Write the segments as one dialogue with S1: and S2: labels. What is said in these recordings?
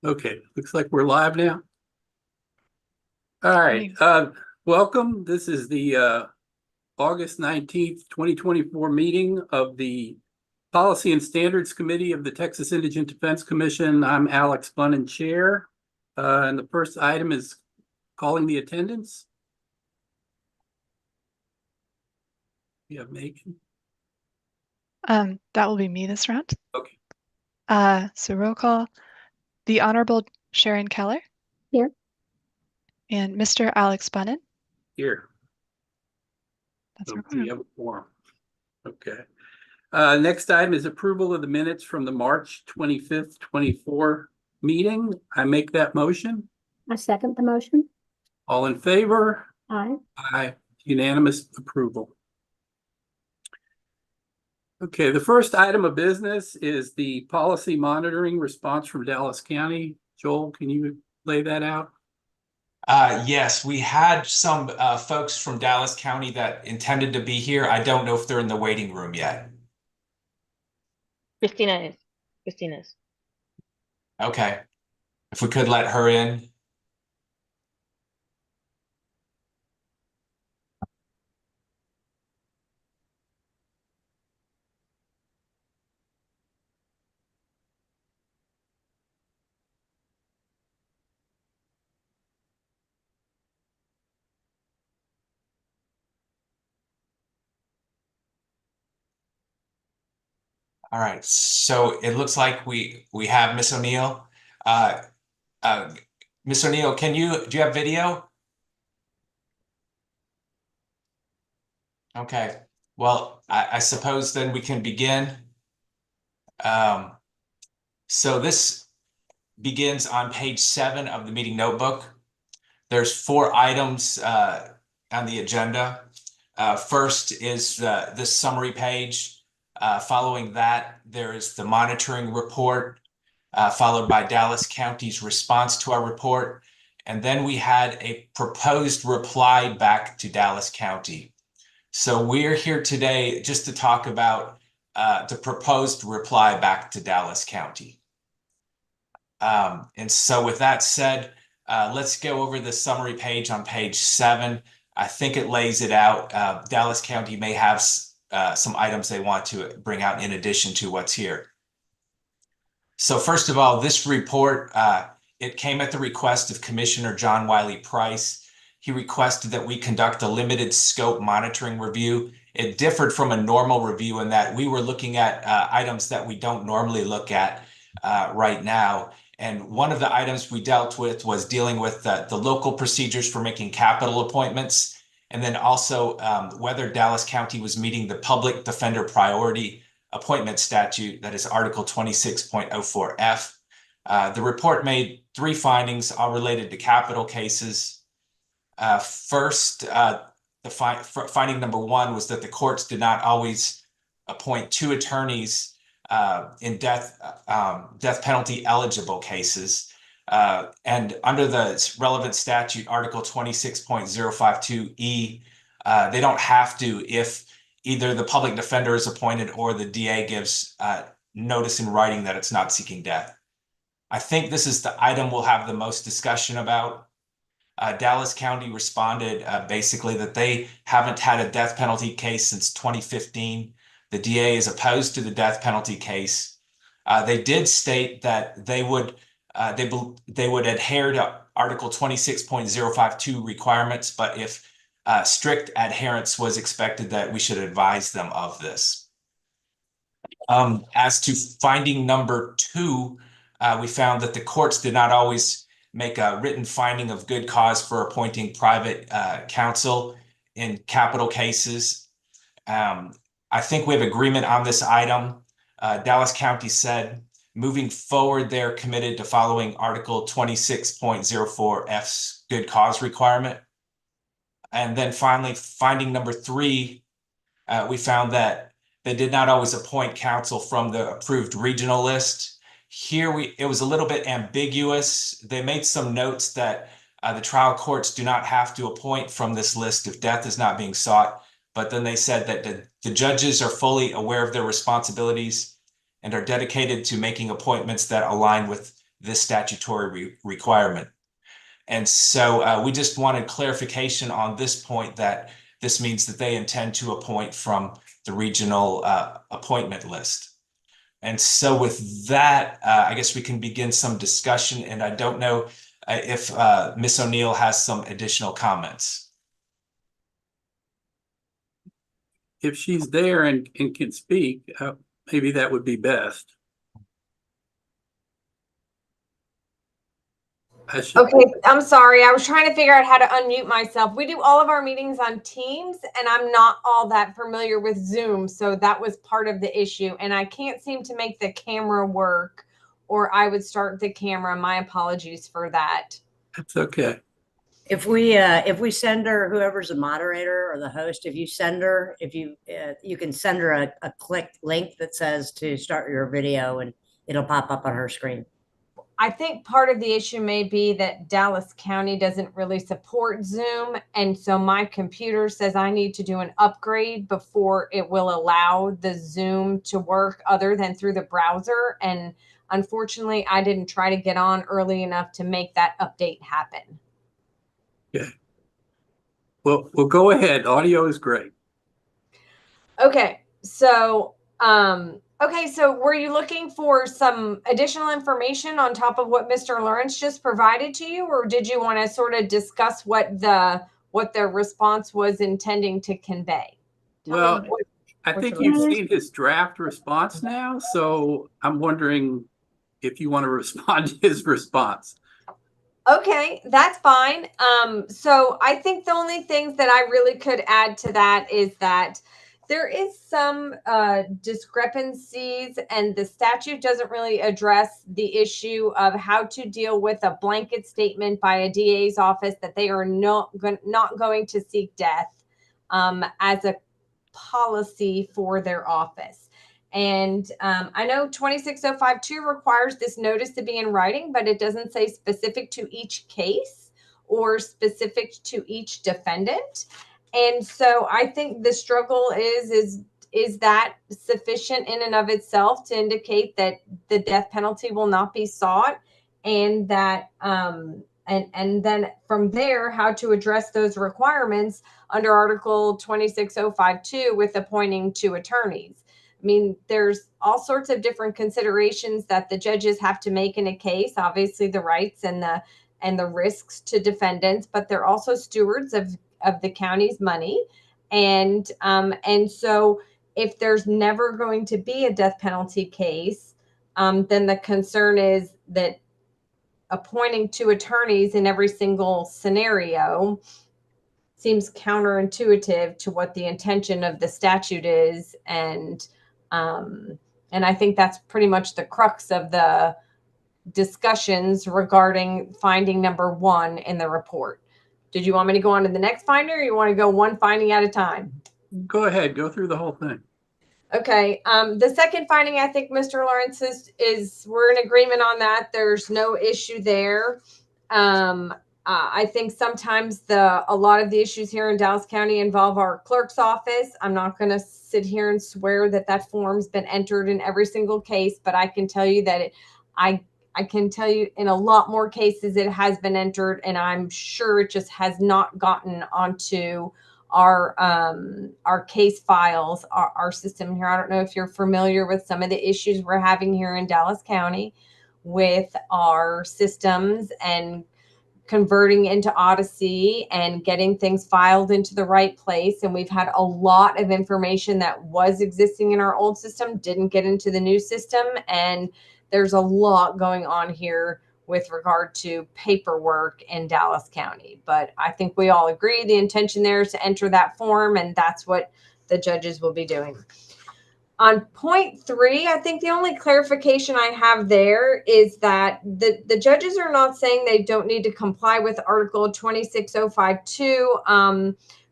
S1: Okay, looks like we're live now. All right, welcome. This is the August 19th, 2024 meeting of the Policy and Standards Committee of the Texas Indigent Defense Commission. I'm Alex Bunnan, Chair. And the first item is calling the attendance. You have Megan?
S2: That will be me this round.
S1: Okay.
S2: So roll call. The Honorable Sharon Keller.
S3: Here.
S2: And Mr. Alex Bunnan.
S1: Here.
S2: That's
S1: So
S2: recorded.
S1: we have a quorum. Okay. Next item is approval of the minutes from the March 25th, 24 meeting. I make that motion.
S3: I second the motion.
S1: All in favor?
S3: Aye.
S1: Aye. Unanimous approval. Okay, the first item of business is the policy monitoring response from Dallas County. Joel, can you lay that out?
S4: Yes, we had some folks from Dallas County that intended to be here. I don't know if they're in the waiting room yet.
S5: Christina is.
S4: Okay. If we could let her in. All right, so it looks like we have Miss O'Neill. Miss O'Neill, do you have video? Okay, well, I suppose then we can begin. So this begins on page 7 of the meeting notebook. There's 4 items on the agenda. First is this summary page. Following that, there is the monitoring report, followed by Dallas County's response to our report. And then we had a proposed reply back to Dallas County. So we're here today just to talk about the proposed reply back to Dallas County. And so with that said, let's go over the summary page on page 7. I think it lays it out. Dallas County may have some items they want to bring out in addition to what's here. So first of all, this report, it came at the request of Commissioner John Wiley Price. He requested that we conduct a limited scope monitoring review. It differed from a normal review in that we were looking at items that we don't normally look at right now. And one of the items we dealt with was dealing with the local procedures for making capital appointments. And then also whether Dallas County was meeting the Public Defender Priority Appointment Statute, that is Article 26.04F. The report made 3 findings, all related to capital cases. First, finding number 1 was that the courts did not always appoint 2 attorneys in death penalty eligible cases. And under the relevant statute, Article 26.052E, they don't have to if either the public defender is appointed or the DA gives notice in writing that it's not seeking death. I think this is the item we'll have the most discussion about. Dallas County responded basically that they haven't had a death penalty case since 2015. The DA is opposed to the death penalty case. They did state that they would adhere to Article 26.052 requirements, but if strict adherence was expected, that we should advise them of this. As to finding number 2, we found that the courts did not always make a written finding of good cause for appointing private counsel in capital cases. I think we have agreement on this item. Dallas County said, moving forward, they're committed to following Article 26.04F's good cause requirement. And then finally, finding number 3, we found that they did not always appoint counsel from the approved regional list. Here, it was a little bit ambiguous. They made some notes that the trial courts do not have to appoint from this list if death is not being sought. But then they said that the judges are fully aware of their responsibilities and are dedicated to making appointments that align with this statutory requirement. And so we just wanted clarification on this point, that this means that they intend to appoint from the regional appointment list. And so with that, I guess we can begin some discussion. And I don't know if Ms. O'Neill has some additional comments.
S1: If she's there and can speak, maybe that would be best.
S3: Okay, I'm sorry. I was trying to figure out how to unmute myself. We do all of our meetings on Teams, and I'm not all that familiar with Zoom, so that was part of the issue. And I can't seem to make the camera work, or I would start the camera. My apologies for that.
S1: That's okay.
S5: If we send her, whoever's the moderator or the host, if you send her, you can send her a click link that says to start your video, and it'll pop up on her screen.
S3: I think part of the issue may be that Dallas County doesn't really support Zoom. And so my computer says I need to do an upgrade before it will allow the Zoom to work other than through the browser. And unfortunately, I didn't try to get on early enough to make that update happen.
S1: Okay. Well, go ahead. Audio is great.
S3: Okay. So, okay, so were you looking for some additional information on top of what Mr. Lawrence just provided to you, or did you want to sort of discuss what the response was intending to convey?
S1: Well, I think you've seen his draft response now, so I'm wondering if you want to respond to his response.
S3: Okay, that's fine. So I think the only things that I really could add to that is that there is some discrepancies, and the statute doesn't really address the issue of how to deal with a blanket statement by a DA's office that they are not going to seek death as a policy for their office. And I know 26052 requires this notice to be in writing, but it doesn't say specific to each case or specific to each defendant. And so I think the struggle is that sufficient in and of itself to indicate that the death penalty will not be sought, and that and then from there, how to address those requirements under Article 26052 with appointing two attorneys. I mean, there's all sorts of different considerations that the judges have to make in a case, obviously the rights and the risks to defendants, but they're also stewards of the county's money. And so if there's never going to be a death penalty case, then the concern is that appointing two attorneys in every single scenario seems counterintuitive to what the intention of the statute is. And I think that's pretty much the crux of the discussions regarding finding number 1 in the report. Did you want me to go on to the next finding, or you want to go one finding at a time?
S1: Go ahead. Go through the whole thing.
S3: Okay. The second finding, I think Mr. Lawrence is we're in agreement on that. There's no issue there. I think sometimes a lot of the issues here in Dallas County involve our clerk's office. I'm not going to sit here and swear that form's been entered in every single case, but I can tell you that I can tell you in a lot more cases it has been entered, and I'm sure it just has not gotten onto our case files, our system here. I don't know if you're familiar with some of the issues we're having here in Dallas County with our systems and converting into Odyssey and getting things filed into the right place. And we've had a lot of information that was existing in our old system, didn't get into the new system. And there's a lot going on here with regard to paperwork in Dallas County. But I think we all agree the intention there is to enter that form, and that's what the judges will be doing. On point 3, I think the only clarification I have there is that the judges are not saying they don't need to comply with Article 26052,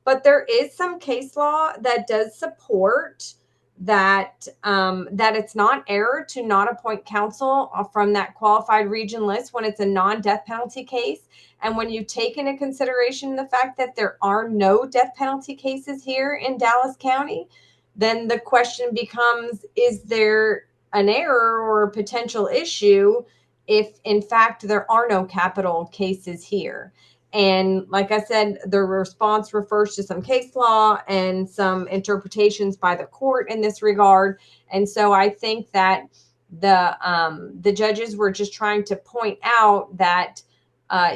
S3: but there is some case law that does support that it's not error to not appoint counsel from that qualified region list when it's a non-death penalty case. And when you take into consideration the fact that there are no death penalty cases here in Dallas County, then the question becomes, is there an error or a potential issue if in fact there are no capital cases here. And like I said, the response refers to some case law and some interpretations by the court in this regard. And so I think that the judges were just trying to point out that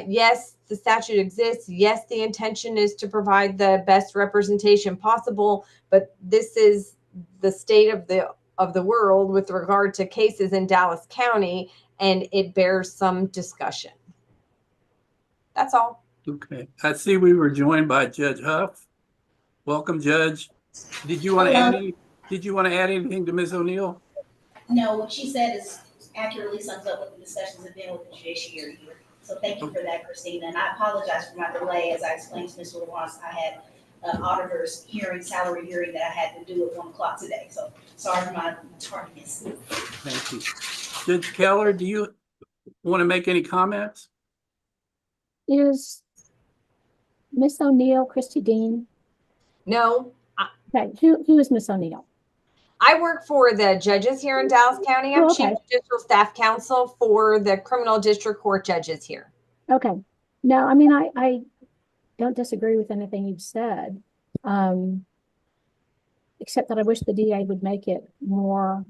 S3: yes, the statute exists. Yes, the intention is to provide the best representation possible, but this is the state of the world with regard to cases in Dallas County, and it bears some discussion. That's all.
S1: Okay, I see we were joined by Judge Huff. Welcome, Judge. Did you want to add anything to Ms. O'Neill?
S6: No, what she said is accurately sums up what the discussions have been with the judiciary here. So thank you for that, Christina. And I apologize for my delay. As I explained to Mr. Lawrence, I had an auditor's hearing, salary hearing that I had to do at 1 o'clock today. So sorry for my tardiness.
S1: Thank you. Judge Keller, do you want to make any comments?
S7: Is Miss O'Neill Christy Dean?
S3: No,
S7: Okay, who is Miss O'Neill?
S3: I work for the judges here in Dallas County. I'm
S7: Oh,
S3: Chief
S7: okay.
S3: Judicial Staff Counsel for the criminal district court judges here.
S7: Okay. No, I mean, I don't disagree with anything you've said. Except that I wish the DA would make it more,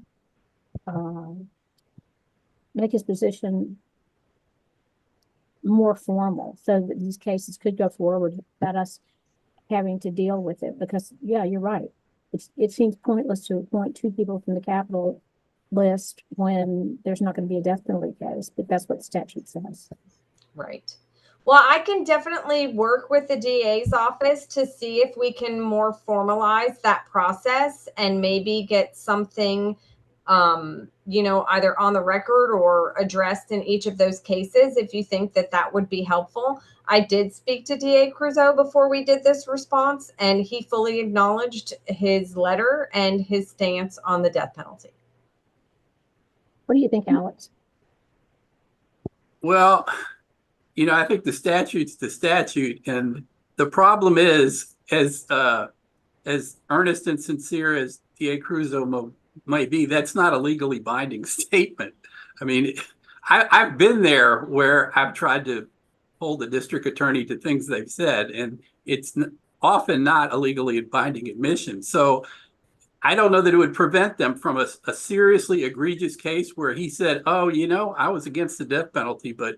S7: make his position more formal so that these cases could go forward without us having to deal with it. Because, yeah, you're right. It seems pointless to appoint 2 people from the capital list when there's not going to be a death penalty case, but that's what the statute says.
S3: Right. Well, I can definitely work with the DA's office to see if we can more formalize that process and maybe get something, either on the record or addressed in each of those cases, if you think that that would be helpful. I did speak to DA Creuzot before we did this response, and he fully acknowledged his letter and his stance on the death penalty.
S7: What do you think, Alex?
S1: Well, I think the statute's the statute, and the problem is, as earnest and sincere as DA Creuzot might be, that's not a legally binding statement. I mean, I've been there where I've tried to hold the district attorney to things they've said, and it's often not a legally binding admission. So I don't know that it would prevent them from a seriously egregious case where he said, oh, I was against the death penalty, but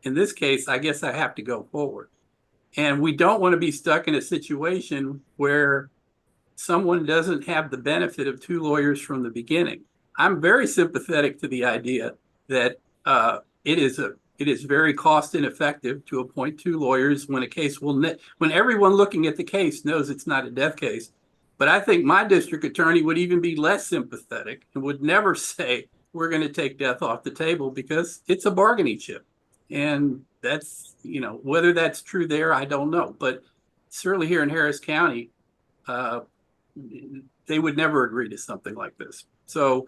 S1: in this case, I guess I have to go forward. And we don't want to be stuck in a situation where someone doesn't have the benefit of 2 lawyers from the beginning. I'm very sympathetic to the idea that it is very cost ineffective to appoint 2 lawyers when a case when everyone looking at the case knows it's not a death case. But I think my district attorney would even be less sympathetic and would never say we're going to take death off the table, because it's a bargaining chip. And that's, whether that's true there, I don't know. But certainly here in Harris County, they would never agree to something like this. So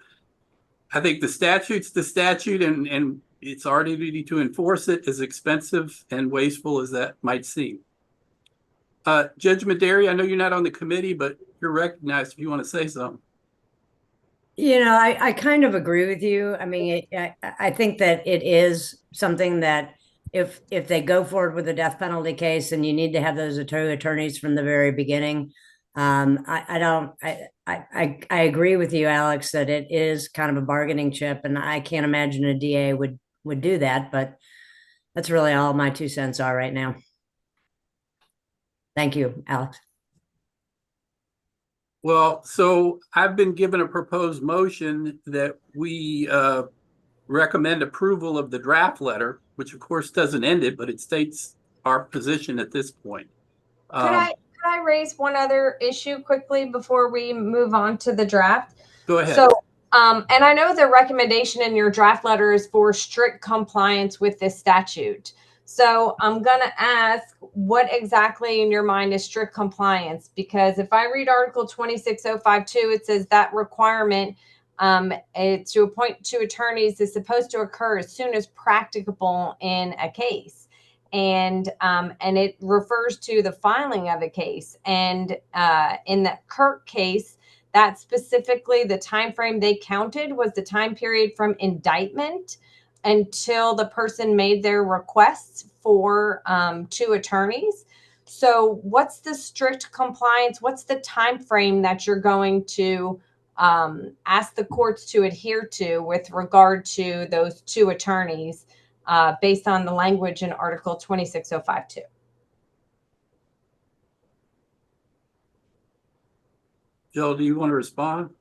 S1: I think the statute's the statute, and it's our duty to enforce it, as expensive and wasteful as that might seem. Judge Medary, I know you're not on the committee, but you're recognized if you want to say something.
S5: I kind of agree with you. I mean, I think that it is something that if they go forward with a death penalty case, and you need to have those 2 attorneys from the very beginning. I agree with you, Alex, that it is kind of a bargaining chip, and I can't imagine a DA would do that, but that's really all my 2 cents are right now. Thank you, Alex.
S1: Well, so I've been given a proposed motion that we recommend approval of the draft letter, which of course doesn't end it, but it states our position at this point.
S3: Could I raise one other issue quickly before we move on to the draft?
S1: Go ahead.
S3: So, and I know the recommendation in your draft letter is for strict compliance with this statute. So I'm going to ask, what exactly in your mind is strict compliance? Because if I read Article 26052, it says that requirement to appoint 2 attorneys is supposed to occur as soon as practicable in a case. And it refers to the filing of a case. And in the Kirk case, that specifically the time frame they counted was the time period from indictment until the person made their requests for 2 attorneys. So what's the strict compliance? What's the time frame that you're going to ask the courts to adhere to with regard to those 2 attorneys based on the language in Article 26052?
S1: Jill, do you want to respond?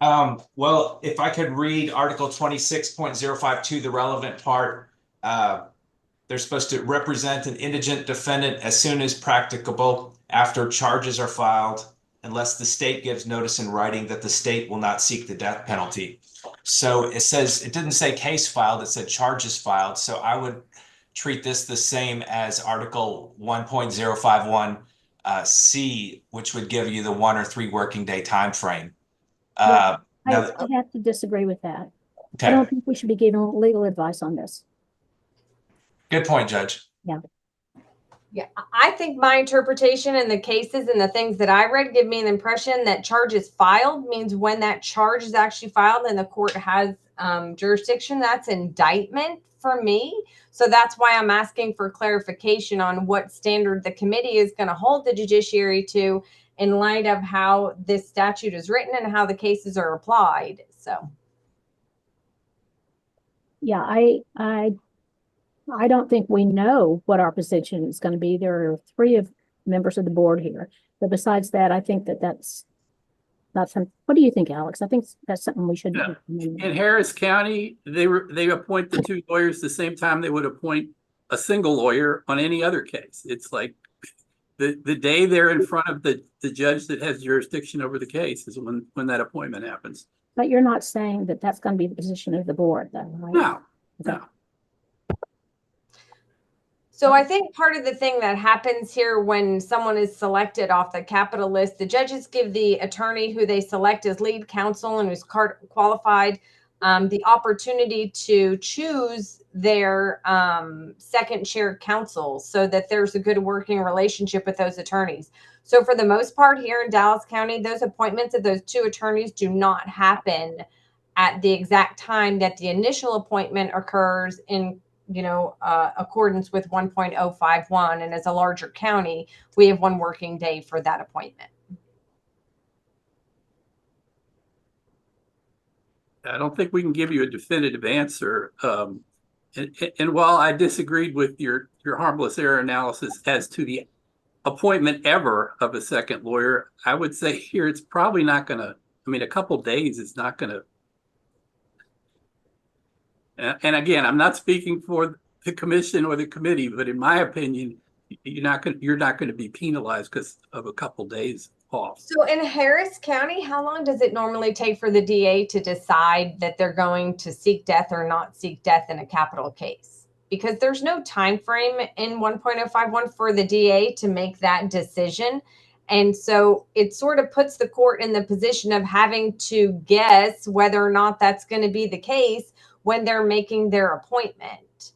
S4: Well, if I could read Article 26.052, the relevant part, they're supposed to represent an indigent defendant as soon as practicable after charges are filed, unless the state gives notice in writing that the state will not seek the death penalty. So it says, it didn't say case filed, it said charges filed. So I would treat this the same as Article 1.051 C, which would give you the 1 or 3 working day time frame.
S7: I
S4: Now,
S7: have to disagree with that. I
S4: okay,
S7: don't think we should be giving legal advice on this.
S4: good point, Judge.
S3: Yeah, I think my interpretation and the cases and the things that I read give me an impression that charges filed means when that charge is actually filed and the court has jurisdiction. That's indictment for me. So that's why I'm asking for clarification on what standard the committee is going to hold the judiciary to in light of how this statute is written and how the cases are applied. So,
S7: Yeah, I don't think we know what our position is going to be. There are 3 of members of the board here. But besides that, I think that's not something. What do you think, Alex? I think that's something we should do.
S1: In Harris County, they appoint the 2 lawyers the same time they would appoint a single lawyer on any other case. It's like the day they're in front of the judge that has jurisdiction over the case is when that appointment happens.
S7: But you're not saying that that's going to be the position of the board, though, right?
S1: No,
S7: Okay.
S1: no.
S3: So I think part of the thing that happens here when someone is selected off the capital list, the judges give the attorney who they select as lead counsel and who's qualified the opportunity to choose their second chair counsel so that there's a good working relationship with those attorneys. So for the most part here in Dallas County, those appointments of those 2 attorneys do not happen at the exact time that the initial appointment occurs in accordance with 1.051. And as a larger county, we have 1 working day for that appointment.
S1: I don't think we can give you a definitive answer. And while I disagreed with your harmless error analysis as to the appointment ever of a second lawyer, I would say here it's probably not going to, a couple days is not going to. And again, I'm not speaking for the commission or the committee, but in my opinion, you're not going to be penalized because of a couple days off.
S3: So in Harris County, how long does it normally take for the DA to decide that they're going to seek death or not seek death in a capital case? Because there's no time frame in 1.051 for the DA to make that decision. And so it sort of puts the court in the position of having to guess whether or not that's going to be the case when they're making their appointment.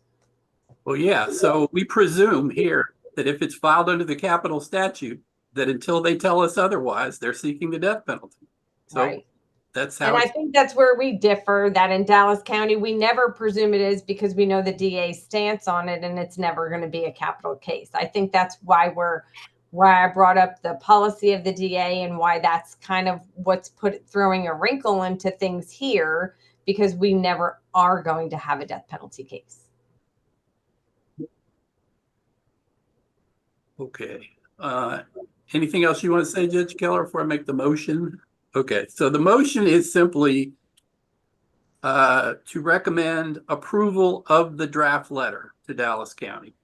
S1: Well, yeah. So we presume here that if it's filed under the capital statute, that until they tell us otherwise, they're seeking the death penalty. So
S3: right.
S1: That's how.
S3: And I think that's where we differ, that in Dallas County, we never presume it is because we know the DA's stance on it and it's never going to be a capital case. I think that's why I brought up the policy of the DA and why that's kind of what's throwing a wrinkle into things here, because we never are going to have a death penalty case.
S1: Okay. Anything else you want to say, Judge Keller, before I make the motion? Okay, so the motion is simply to recommend approval of the draft letter to Dallas County.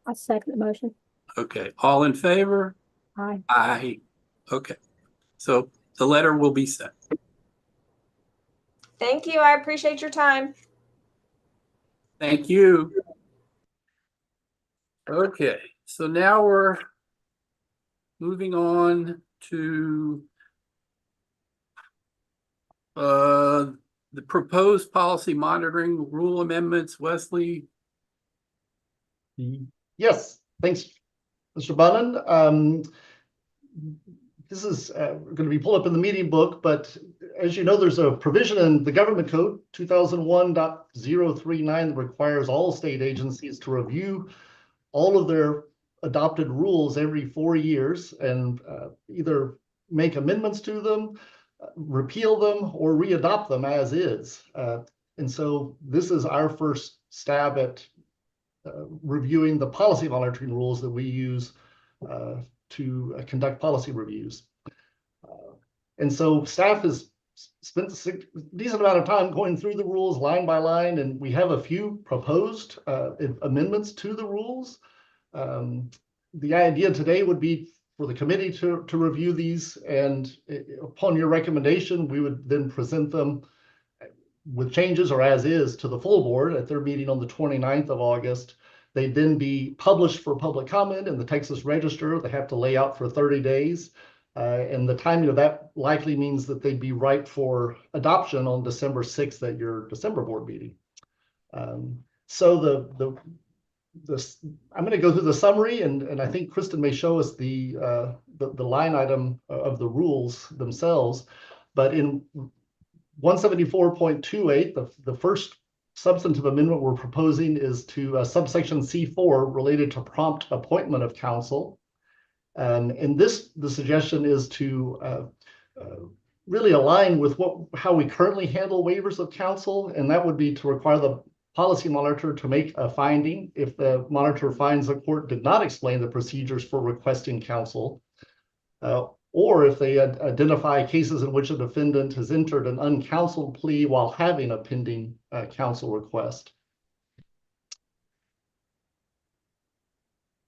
S7: I second the motion.
S1: Okay, all in favor?
S7: Aye.
S1: Aye. Okay, so the letter will be sent.
S3: Thank you. I appreciate your time.
S1: Thank you. Okay, so now we're moving on to the proposed policy monitoring rule amendments. Wesley?
S8: Yes, thanks, Mr. Bunnan. this is going to be pulled up in the meeting book, but as you know, there's a provision in the government code 2001.039 that requires all state agencies to review all of their adopted rules every 4 years and either make amendments to them, repeal them, or readopt them as is. And so this is our first stab at reviewing the policy monitoring rules that we use to conduct policy reviews. And so staff has spent a decent amount of time going through the rules line by line, and we have a few proposed amendments to the rules. The idea today would be for the committee to review these, and upon your recommendation, we would then present them with changes or as is to the full board at their meeting on the 29th of August. They'd then be published for public comment in the Texas Register. They have to lay out for 30 days. And the timing of that likely means that they'd be ripe for adoption on December 6th at your December board meeting. So I'm going to go through the summary, and I think Kristen may show us the line item of the rules themselves. But in 174.28, the first substantive amendment we're proposing is to subsection C4 related to prompt appointment of counsel. And the suggestion is to really align with how we currently handle waivers of counsel, and that would be to require the policy monitor to make a finding if the monitor finds the court did not explain the procedures for requesting counsel, or if they identify cases in which a defendant has entered an uncounseled plea while having a pending counsel request.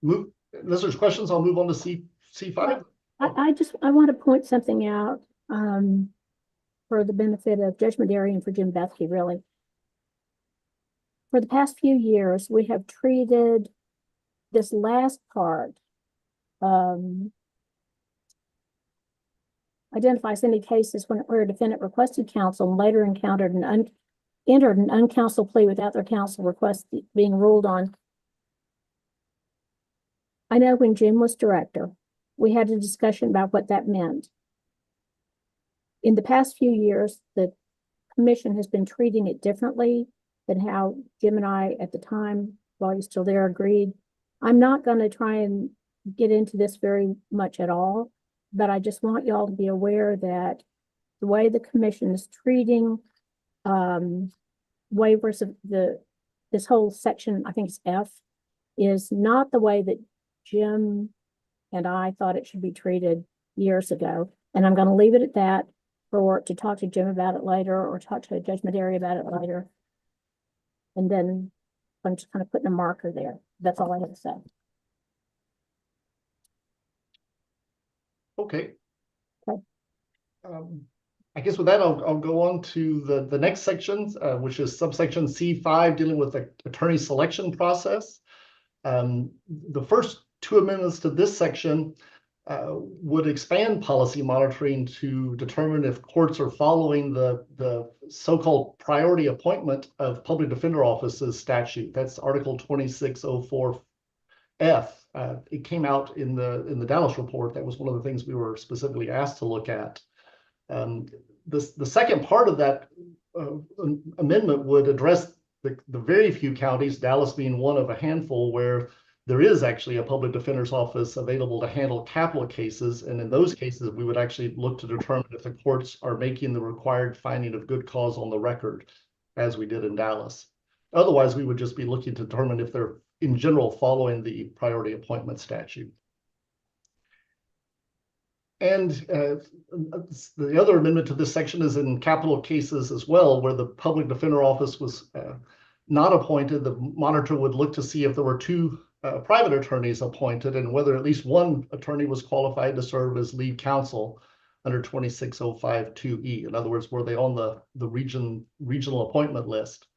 S8: Unless there's questions, I'll move on to C5.
S7: I want to point something out for the benefit of Judge Maderi and for Jim Bethke, really. For the past few years, we have treated this last part, identifies any cases where a defendant requested counsel and later entered an uncounseled plea without their counsel request being ruled on. I know when Jim was director, we had a discussion about what that meant. In the past few years, the commission has been treating it differently than how Jim and I, at the time, while he's still there, agreed. I'm not going to try and get into this very much at all, but I just want y'all to be aware that the way the commission is treating waivers of this whole section, I think it's F, is not the way that Jim and I thought it should be treated years ago. And I'm going to leave it at that to talk to Jim about it later or talk to Judge Maderi about it later. And then I'm just kind of putting a marker there. That's all I have to say.
S8: Okay.
S7: Okay.
S8: I guess with that, I'll go on to the next section, which is subsection C5, dealing with the attorney selection process. The first two amendments to this section would expand policy monitoring to determine if courts are following the so-called priority appointment of public defender offices statute. That's Article 2604F. It came out in the Dallas report. That was one of the things we were specifically asked to look at. The second part of that amendment would address the very few counties, Dallas being one of a handful, where there is actually a public defender's office available to handle capital cases. And in those cases, we would actually look to determine if the courts are making the required finding of good cause on the record, as we did in Dallas. Otherwise, we would just be looking to determine if they're, in general, following the priority appointment statute. And the other amendment to this section is in capital cases as well, where the public defender office was not appointed. The monitor would look to see if there were two private attorneys appointed and whether at least one attorney was qualified to serve as lead counsel under 26052E. In other words, were they on the regional appointment list?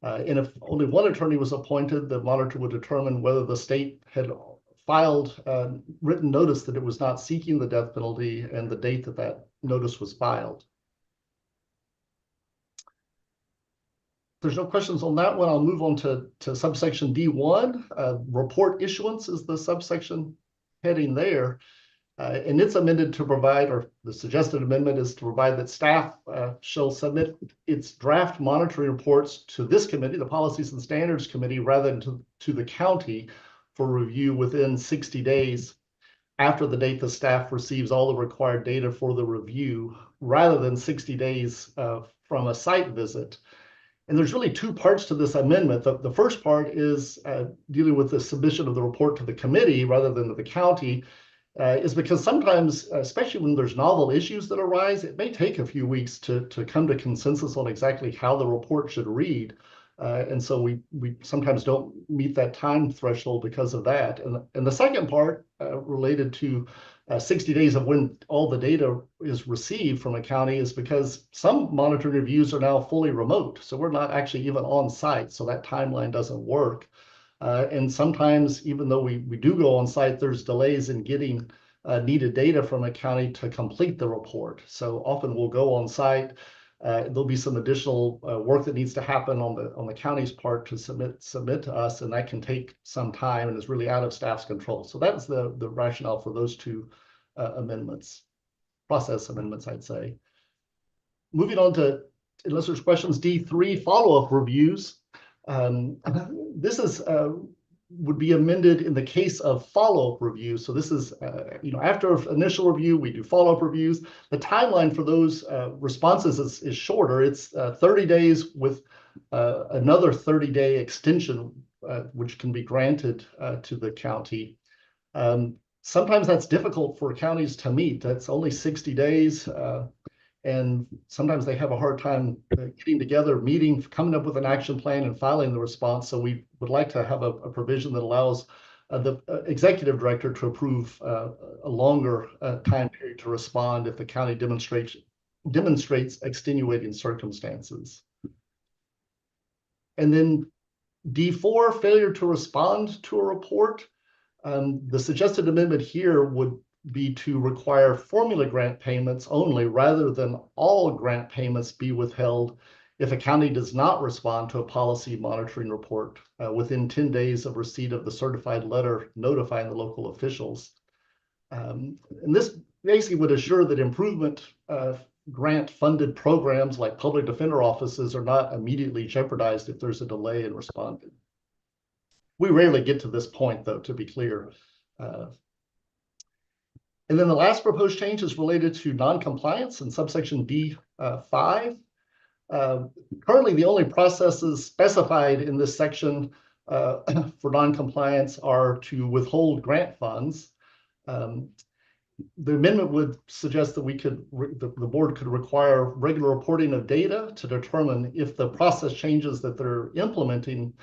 S8: And if only one attorney was appointed, the monitor would determine whether the state had filed written notice that it was not seeking the death penalty and the date that that notice was filed. If there's no questions on that one, I'll move on to subsection D1. Report issuance is the subsection heading there. And it's amended to provide, or the suggested amendment is to provide that staff shall submit its draft monitoring reports to this committee, the Policies and Standards Committee, rather than to the county for review within 60 days after the date the staff receives all the required data for the review, rather than 60 days from a site visit. And there's really two parts to this amendment. The first part is dealing with the submission of the report to the committee rather than to the county, is because sometimes, especially when there's novel issues that arise, it may take a few weeks to come to consensus on exactly how the report should read. And so we sometimes don't meet that time threshold because of that. And the second part related to 60 days of when all the data is received from a county is because some monitoring reviews are now fully remote. So we're not actually even on site. So that timeline doesn't work. And sometimes, even though we do go on site, there's delays in getting needed data from a county to complete the report. So often we'll go on site. There'll be some additional work that needs to happen on the county's part to submit to us, and that can take some time and is really out of staff's control. So that's the rationale for those two amendments, process amendments, I'd say. Moving on to, unless there's questions, D3, follow-up reviews. This is would be amended in the case of follow-up reviews. So this is, after initial review, we do follow-up reviews. The timeline for those responses is shorter. It's 30 days with another 30-day extension, which can be granted to the county. Sometimes that's difficult for counties to meet. That's only 60 days. And sometimes they have a hard time getting together, meeting, coming up with an action plan and filing the response. So we would like to have a provision that allows the executive director to approve a longer time period to respond if the county demonstrates extenuating circumstances. And then D4, failure to respond to a report. The suggested amendment here would be to require formula grant payments only rather than all grant payments be withheld if a county does not respond to a policy monitoring report within 10 days of receipt of the certified letter notifying the local officials. And this basically would assure that improvement grant funded programs like public defender offices are not immediately jeopardized if there's a delay in responding. We rarely get to this point, though, to be clear. And then the last proposed change is related to non-compliance in subsection D5. Currently, the only processes specified in this section for non-compliance are to withhold grant funds. The amendment would suggest that the board could require regular reporting of data to determine if the process changes that they're implementing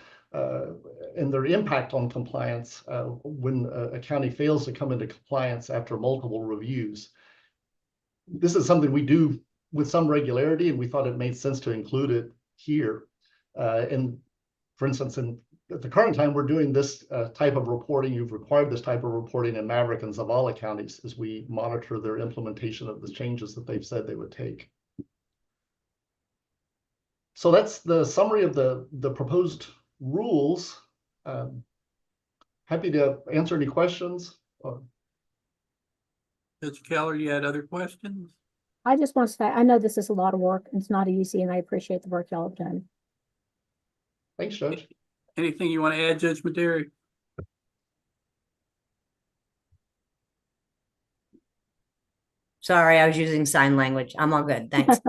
S8: and their impact on compliance when a county fails to come into compliance after multiple reviews. This is something we do with some regularity, and we thought it made sense to include it here. And for instance, at the current time, we're doing this type of reporting. You've required this type of reporting in Maverick and Zavala counties as we monitor their implementation of the changes that they've said they would take. So that's the summary of the proposed rules. Happy to answer any questions.
S1: Judge Keller, you had other questions?
S7: I just want to say, I know this is a lot of work. It's not easy, and I appreciate the work y'all have done.
S8: Thanks, Judge.
S1: Anything you want to add, Judge Maderi?
S5: Sorry, I was using sign language. I'm all good. Thanks.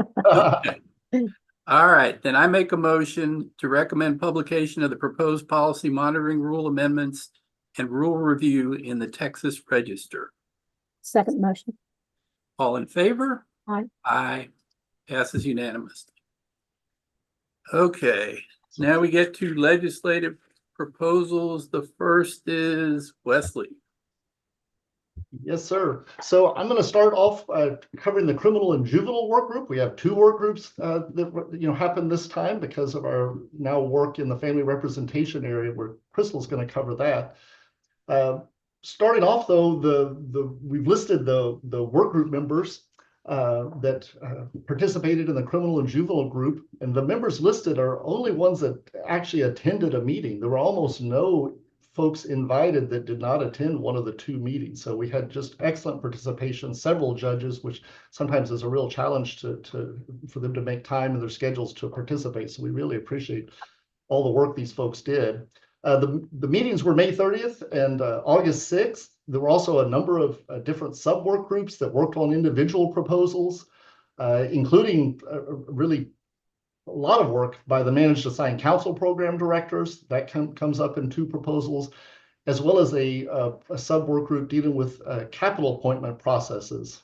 S1: All right, then I make a motion to recommend publication of the proposed policy monitoring rule amendments and rule review in the Texas Register.
S7: Second motion.
S1: All in favor?
S7: Aye.
S1: Aye. Passes unanimously. Okay, now we get to legislative proposals. The first is Wesley.
S8: Yes, sir. So I'm going to start off covering the criminal and juvenile work group. We have two work groups that happen this time because of our now work in the family representation area, where Crystal's going to cover that. Starting off, though, we've listed the work group members that participated in the criminal and juvenile group, and the members listed are only ones that actually attended a meeting. There were almost no folks invited that did not attend one of the 2 meetings. So we had just excellent participation, several judges, which sometimes is a real challenge for them to make time in their schedules to participate. So we really appreciate all the work these folks did. The meetings were May 30th and August 6th. There were also a number of different sub-work groups that worked on individual proposals, including really a lot of work by the Managed Assigned Counsel Program Directors. That comes up in 2 proposals, as well as a sub-work group dealing with capital appointment processes.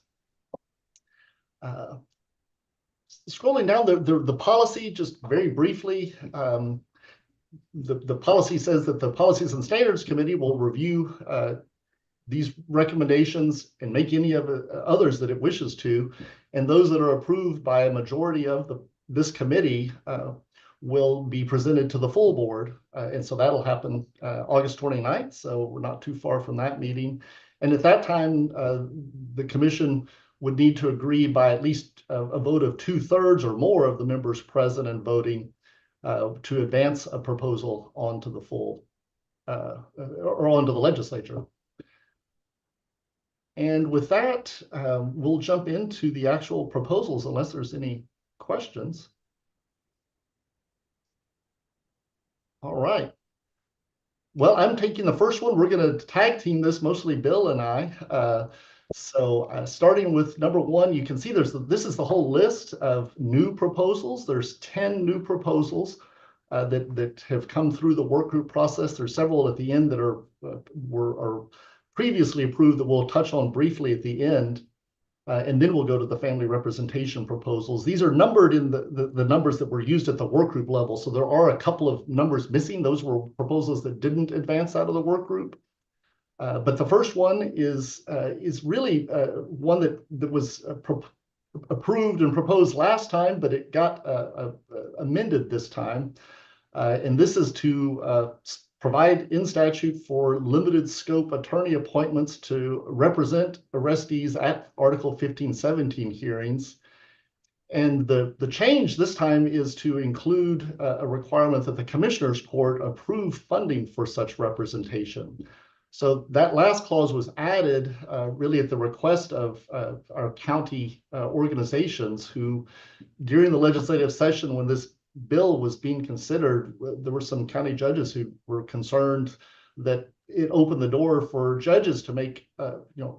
S8: Scrolling down the policy, just very briefly, the policy says that the Policies and Standards Committee will review these recommendations and make any of others that it wishes to, and those that are approved by a majority of this committee will be presented to the full board. And so that'll happen August 29th. So we're not too far from that meeting. And at that time, the commission would need to agree by at least a vote of 2/3 or more of the members present and voting to advance a proposal onto the full or onto the legislature. And with that, we'll jump into the actual proposals unless there's any questions. All right. Well, I'm taking the first one. We're going to tag team this, mostly Bill and I. Starting with number 1, you can see this is the whole list of new proposals. There's 10 new proposals that have come through the work group process. There's several at the end that were previously approved that we'll touch on briefly at the end. And then we'll go to the family representation proposals. These are numbered in the numbers that were used at the work group level. So there are a couple of numbers missing. Those were proposals that didn't advance out of the work group. But the first one is really one that was approved and proposed last time, but it got amended this time. And this is to provide in statute for limited scope attorney appointments to represent arrestees at Article 1517 hearings. And the change this time is to include a requirement that the Commissioners Court approve funding for such representation. So that last clause was added really at the request of our county organizations who, during the legislative session when this bill was being considered, there were some county judges who were concerned that it opened the door for judges to make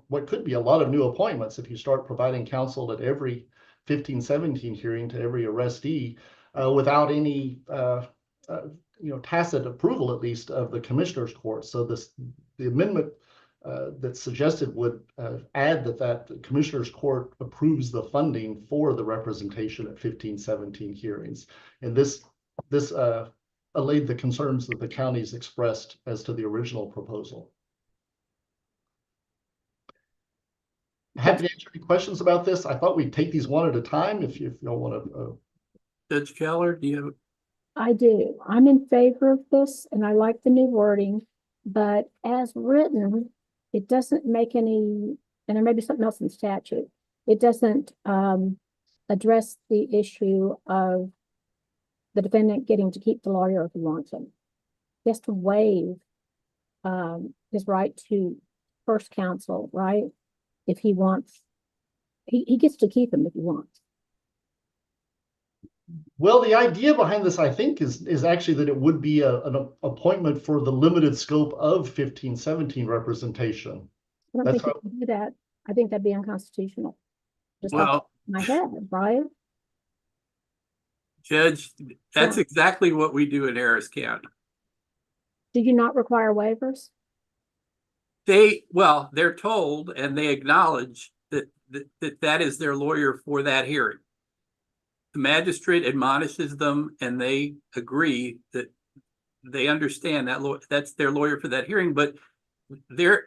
S8: what could be a lot of new appointments if you start providing counsel at every 1517 hearing to every arrestee without any tacit approval, at least, of the Commissioners Court. So the amendment that's suggested would add that the Commissioners Court approves the funding for the representation at 1517 hearings. And this allayed the concerns that the counties expressed as to the original proposal. Happy to answer any questions about this. I thought we'd take these one at a time if you don't want to.
S1: Judge Keller, do you have?
S7: I do. I'm in favor of this and I like the new wording, but as written, it doesn't make any, and there may be something else in statute. It doesn't address the issue of the defendant getting to keep the lawyer if he wants him. He has to waive his right to first counsel, right? If he wants, he gets to keep him if he wants.
S8: Well, the idea behind this, I think, is actually that it would be an appointment for the limited scope of 1517 representation.
S7: I don't think you can do that. I think that'd be unconstitutional. Just
S1: Well,
S7: my head, right?
S1: Judge, that's exactly what we do in Harris County.
S7: Do you not require waivers?
S1: They're told and they acknowledge that is their lawyer for that hearing. The magistrate admonishes them and they agree that they understand that that's their lawyer for that hearing, but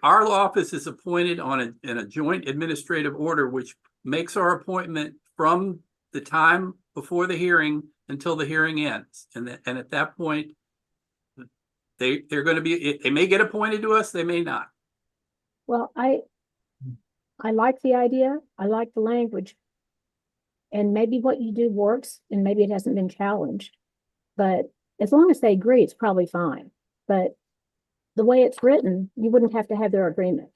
S1: our office is appointed in a joint administrative order, which makes our appointment from the time before the hearing until the hearing ends. And at that point, they're going to be, they may get appointed to us, they may not.
S7: Well, I like the idea. I like the language. And maybe what you do works and maybe it hasn't been challenged. But as long as they agree, it's probably fine. But the way it's written, you wouldn't have to have their agreement,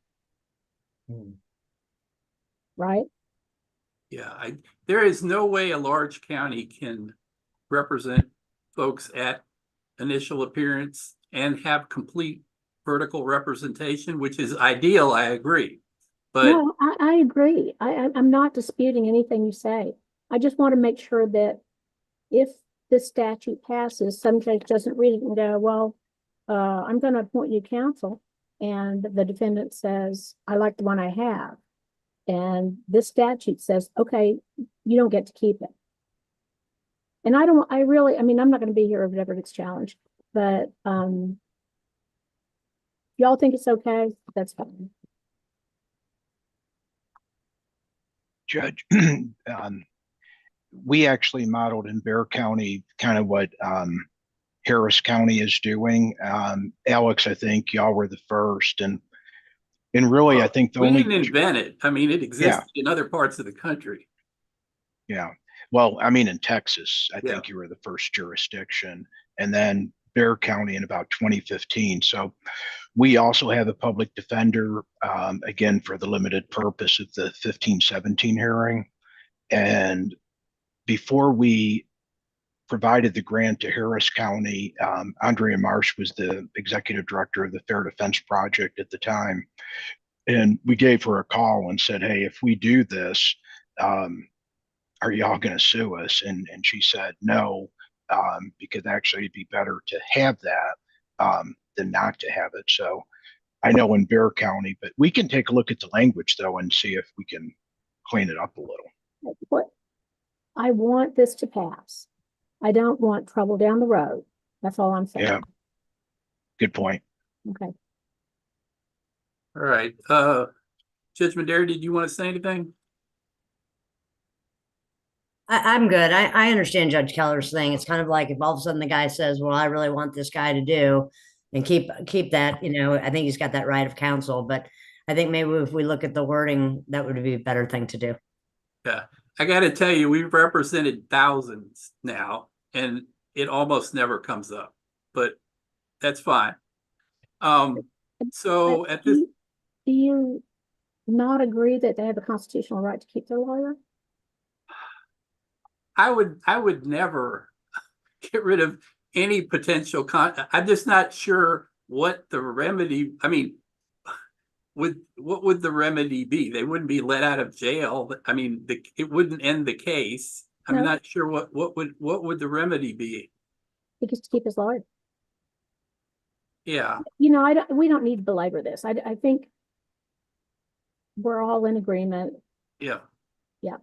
S7: right?
S1: Yeah, there is no way a large county can represent folks at initial appearance and have complete vertical representation, which is ideal, I agree. But
S7: No, I agree. I'm not disputing anything you say. I just want to make sure that if this statute passes, some judge doesn't read it and go, well, I'm going to appoint you counsel. And the defendant says, I like the one I have. And this statute says, okay, you don't get to keep it. And I'm not going to be here if it ever gets challenged, but y'all think it's okay? That's fine.
S9: Judge, we actually modeled in Bear County kind of what Harris County is doing. Alex, I think y'all were the first, and really, I think
S1: we didn't invent it. I mean, it exists in other parts of the country.
S9: Yeah. Well, I mean, in Texas, I think you were the first jurisdiction, and then Bear County in about 2015. So we also have a public defender, again, for the limited purpose of the 1517 hearing. And before we provided the grant to Harris County, Andrea Marsh was the executive director of the Fair Defense Project at the time. And we gave her a call and said, hey, if we do this, are y'all going to sue us? And she said, no, because actually it'd be better to have that than not to have it. So I know in Bear County, but we can take a look at the language though and see if we can clean it up a little.
S7: What I want this to pass. I don't want trouble down the road. That's all I'm saying.
S9: Yeah. Good point.
S7: Okay.
S1: All right. Judge Madera, did you want to say anything?
S5: I'm good. I understand Judge Keller's thing. It's kind of like if all of a sudden the guy says, well, I really want this guy to do and keep that, I think he's got that right of counsel, but I think maybe if we look at the wording, that would be a better thing to do.
S1: Yeah. I got to tell you, we've represented thousands now, and it almost never comes up, but that's fine. So at this,
S7: do you not agree that they have a constitutional right to keep their lawyer?
S1: I would never get rid of any potential I'm just not sure what the remedy, I mean, what would the remedy be? They wouldn't be let out of jail. I mean, it wouldn't end the case. I'm
S7: No.
S1: not sure what would the remedy be?
S7: He gets to keep his lawyer.
S1: Yeah.
S7: We don't need to belabor this. I think we're all in agreement.
S1: Yeah.
S7: Yeah.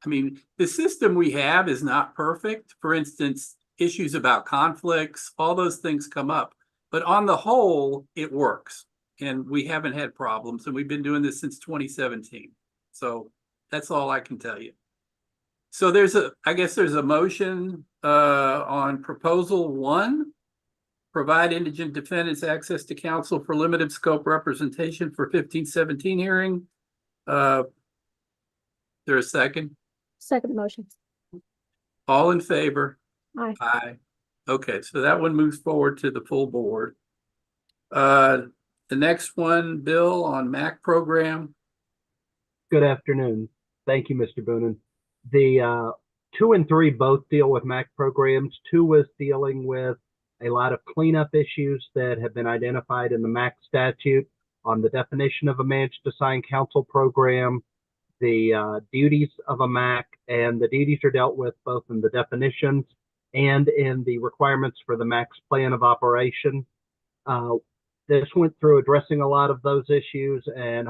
S1: I mean, the system we have is not perfect. For instance, issues about conflicts, all those things come up. But on the whole, it works. And we haven't had problems. And we've been doing this since 2017. So that's all I can tell you. So I guess there's a motion on proposal 1. Provide indigent defendants access to counsel for limited scope representation for 1517 hearing. There a second?
S7: Second motion.
S1: All in favor?
S7: Aye.
S1: Aye. Okay, so that one moves forward to the full board. The next one, Bill, on MAC program.
S10: Good afternoon. Thank you, Mr. Boonen. The 2 and 3 both deal with MAC programs. 2 was dealing with a lot of cleanup issues that have been identified in the MAC statute on the definition of a managed assigned counsel program, the duties of a MAC, and the duties are dealt with both in the definitions and in the requirements for the MAC's plan of operation. This went through addressing a lot of those issues, and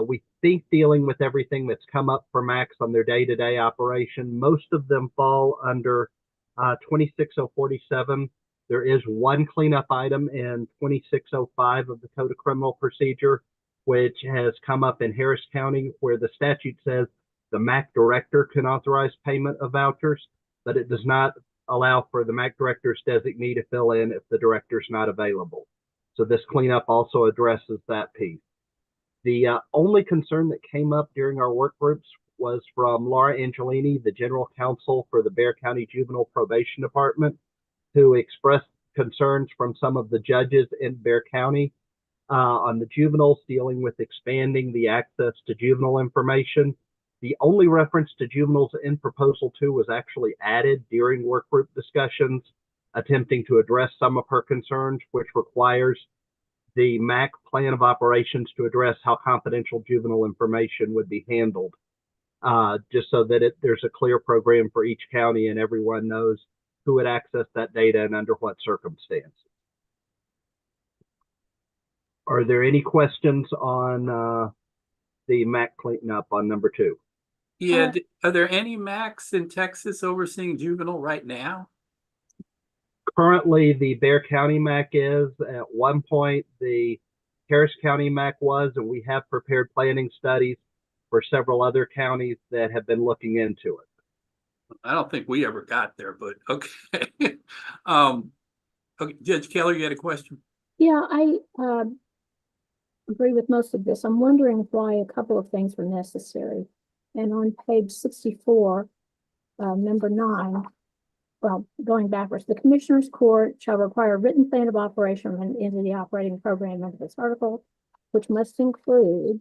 S10: we think dealing with everything that's come up for MACs on their day-to-day operation. Most of them fall under 26047. There is one cleanup item in 2605 of the Code of Criminal Procedure, which has come up in Harris County, where the statute says the MAC director can authorize payment of vouchers, but it does not allow for the MAC director's designee to fill in if the director's not available. So this cleanup also addresses that piece. The only concern that came up during our work groups was from Laura Angelini, the general counsel for the Bexar County Juvenile Probation Department, who expressed concerns from some of the judges in Bexar County on the juveniles, dealing with expanding the access to juvenile information. The only reference to juveniles in Proposal 2 was actually added during work group discussions, attempting to address some of her concerns, which requires the MAC plan of operations to address how confidential juvenile information would be handled, just so that there's a clear program for each county and everyone knows who would access that data and under what circumstances. Are there any questions on the MAC cleanup on number 2?
S1: Yeah, are there any MACs in Texas overseeing juvenile right now?
S10: Currently, the Bexar County MAC is. At one point, the Harris County MAC was, and we have prepared planning studies for several other counties that have been looking into it.
S1: I don't think we ever got there, but okay. Okay, Judge Keller, you had a question?
S7: Yeah, I agree with most of this. I'm wondering why a couple of things were necessary. And on page 64, number 9, well, going backwards, the Commissioner's Court shall require a written plan of operation into the operating program under this article, which must include,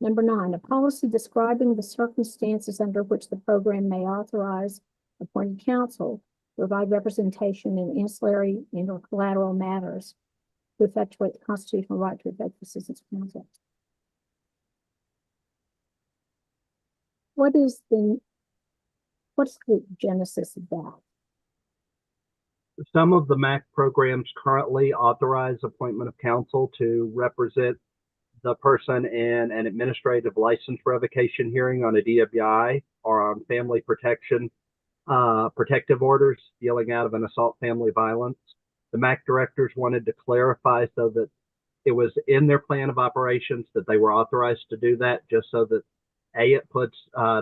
S7: number 9, a policy describing the circumstances under which the program may authorize appointed counsel to provide representation in ancillary and or collateral matters to effectuate the constitutional right to effective assistance of counsel. What's the genesis of that?
S10: Some of the MAC programs currently authorize appointment of counsel to represent the person in an administrative license revocation hearing on a DWI or on family protection, protective orders dealing out of an assault family violence. The MAC directors wanted to clarify so that it was in their plan of operations that they were authorized to do that, just so that it puts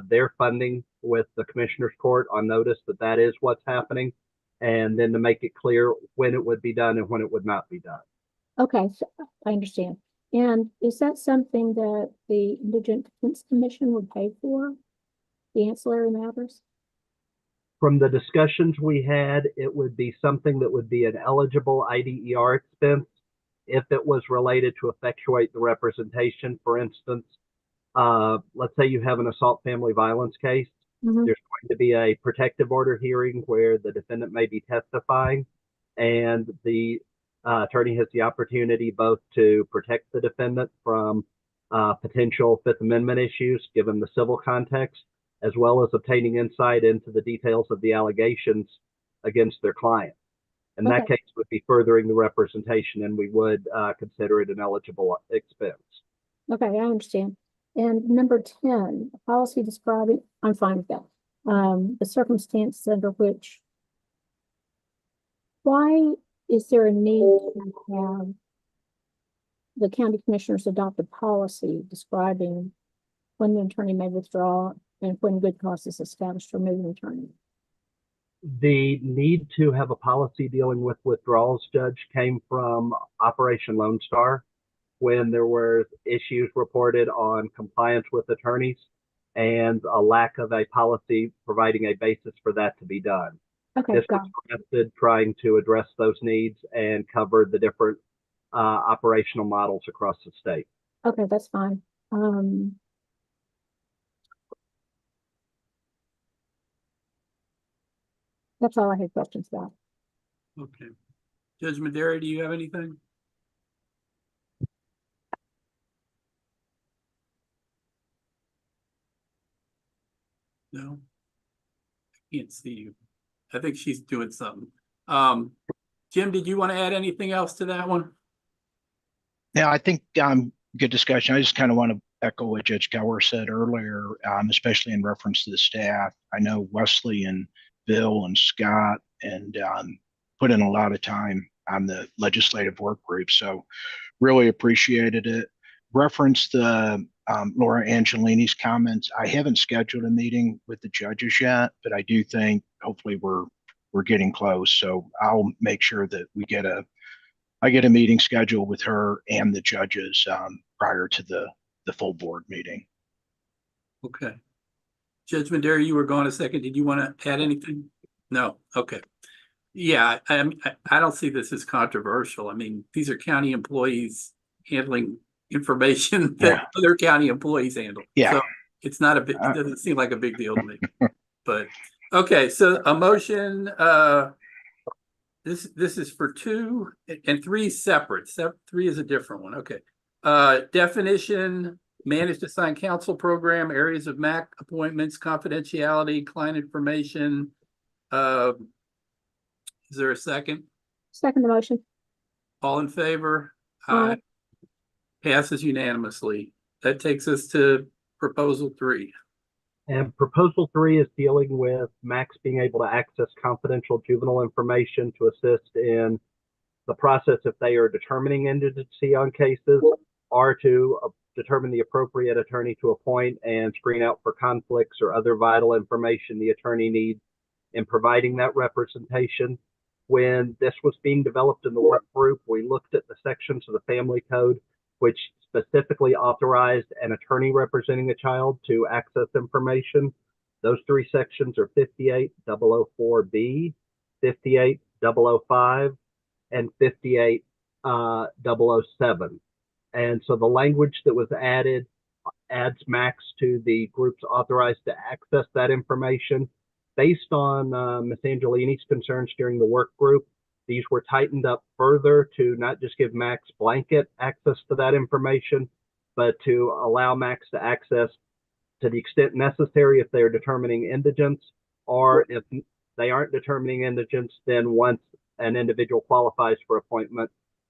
S10: their funding with the Commissioner's Court on notice that that is what's happening, and then to make it clear when it would be done and when it would not be done.
S7: Okay, so I understand. And is that something that the Indigent Defense Commission would pay for, the ancillary matters?
S10: From the discussions we had, it would be something that would be an eligible IDER expense if it was related to effectuate the representation. For instance, let's say you have an assault family violence case.
S7: Mm-hmm.
S10: There's going to be a protective order hearing where the defendant may be testifying, and the attorney has the opportunity both to protect the defendant from potential Fifth Amendment issues given the civil context, as well as obtaining insight into the details of the allegations against their client. In that case would be furthering the representation, and we would consider it an eligible expense.
S7: Okay, I understand. And number 10, a policy describing, I'm fine with that. The circumstances under which, why is there a need to have the county commissioners adopt a policy describing when the attorney may withdraw and when good cause is established for moving attorney?
S10: The need to have a policy dealing with withdrawals, Judge, came from Operation Lone Star, when there were issues reported on compliance with attorneys and a lack of a policy providing a basis for that to be done.
S7: Okay,
S10: This
S7: got
S10: was crafted trying to address those needs and cover the different operational models across the state.
S7: okay, that's fine. That's all I had questions about.
S1: Okay. Judge Madera, do you have anything? No? I can't see you. I think she's doing something. Jim, did you want to add anything else to that one?
S9: Yeah, I think good discussion. I just kind of want to echo what Judge Keller said earlier, especially in reference to the staff. I know Wesley and Bill and Scott and put in a lot of time on the legislative work group, so really appreciated it. Reference the Laura Angelini's comments. I haven't scheduled a meeting with the judges yet, but I do think hopefully we're getting close. So I'll make sure that I get a meeting scheduled with her and the judges prior to the full board meeting.
S1: Okay. Judge Madera, you were gone a second. Did you want to add anything? No. Okay. Yeah, I don't see this as controversial. I mean, these are county employees handling information that other county employees handle.
S9: Yeah.
S1: So it's not a big, it doesn't seem like a big deal to me. But, okay, so a motion, this is for 2 and 3 separate. 3 is a different one. Okay. Definition, managed assigned counsel program, areas of MAC appointments, confidentiality, client information. Is there a second?
S7: Second the motion.
S1: All in favor?
S7: Aye.
S1: Passes unanimously. That takes us to proposal 3.
S10: And proposal 3 is dealing with Max being able to access confidential juvenile information to assist in the process if they are determining indigency on cases, or to determine the appropriate attorney to appoint and screen out for conflicts or other vital information the attorney needs in providing that representation. When this was being developed in the work group, we looked at the sections of the Family Code which specifically authorized an attorney representing a child to access information. Those 3 sections are 58-004B, 58-005, and 58-007. And so the language that was added adds Max to the groups authorized to access that information. Based on Ms. Angelini's concerns during the work group, these were tightened up further to not just give Max blanket access to that information, but to allow Max to access to the extent necessary if they are determining indigence, or if they aren't determining indigence, then once an individual qualifies for appointment,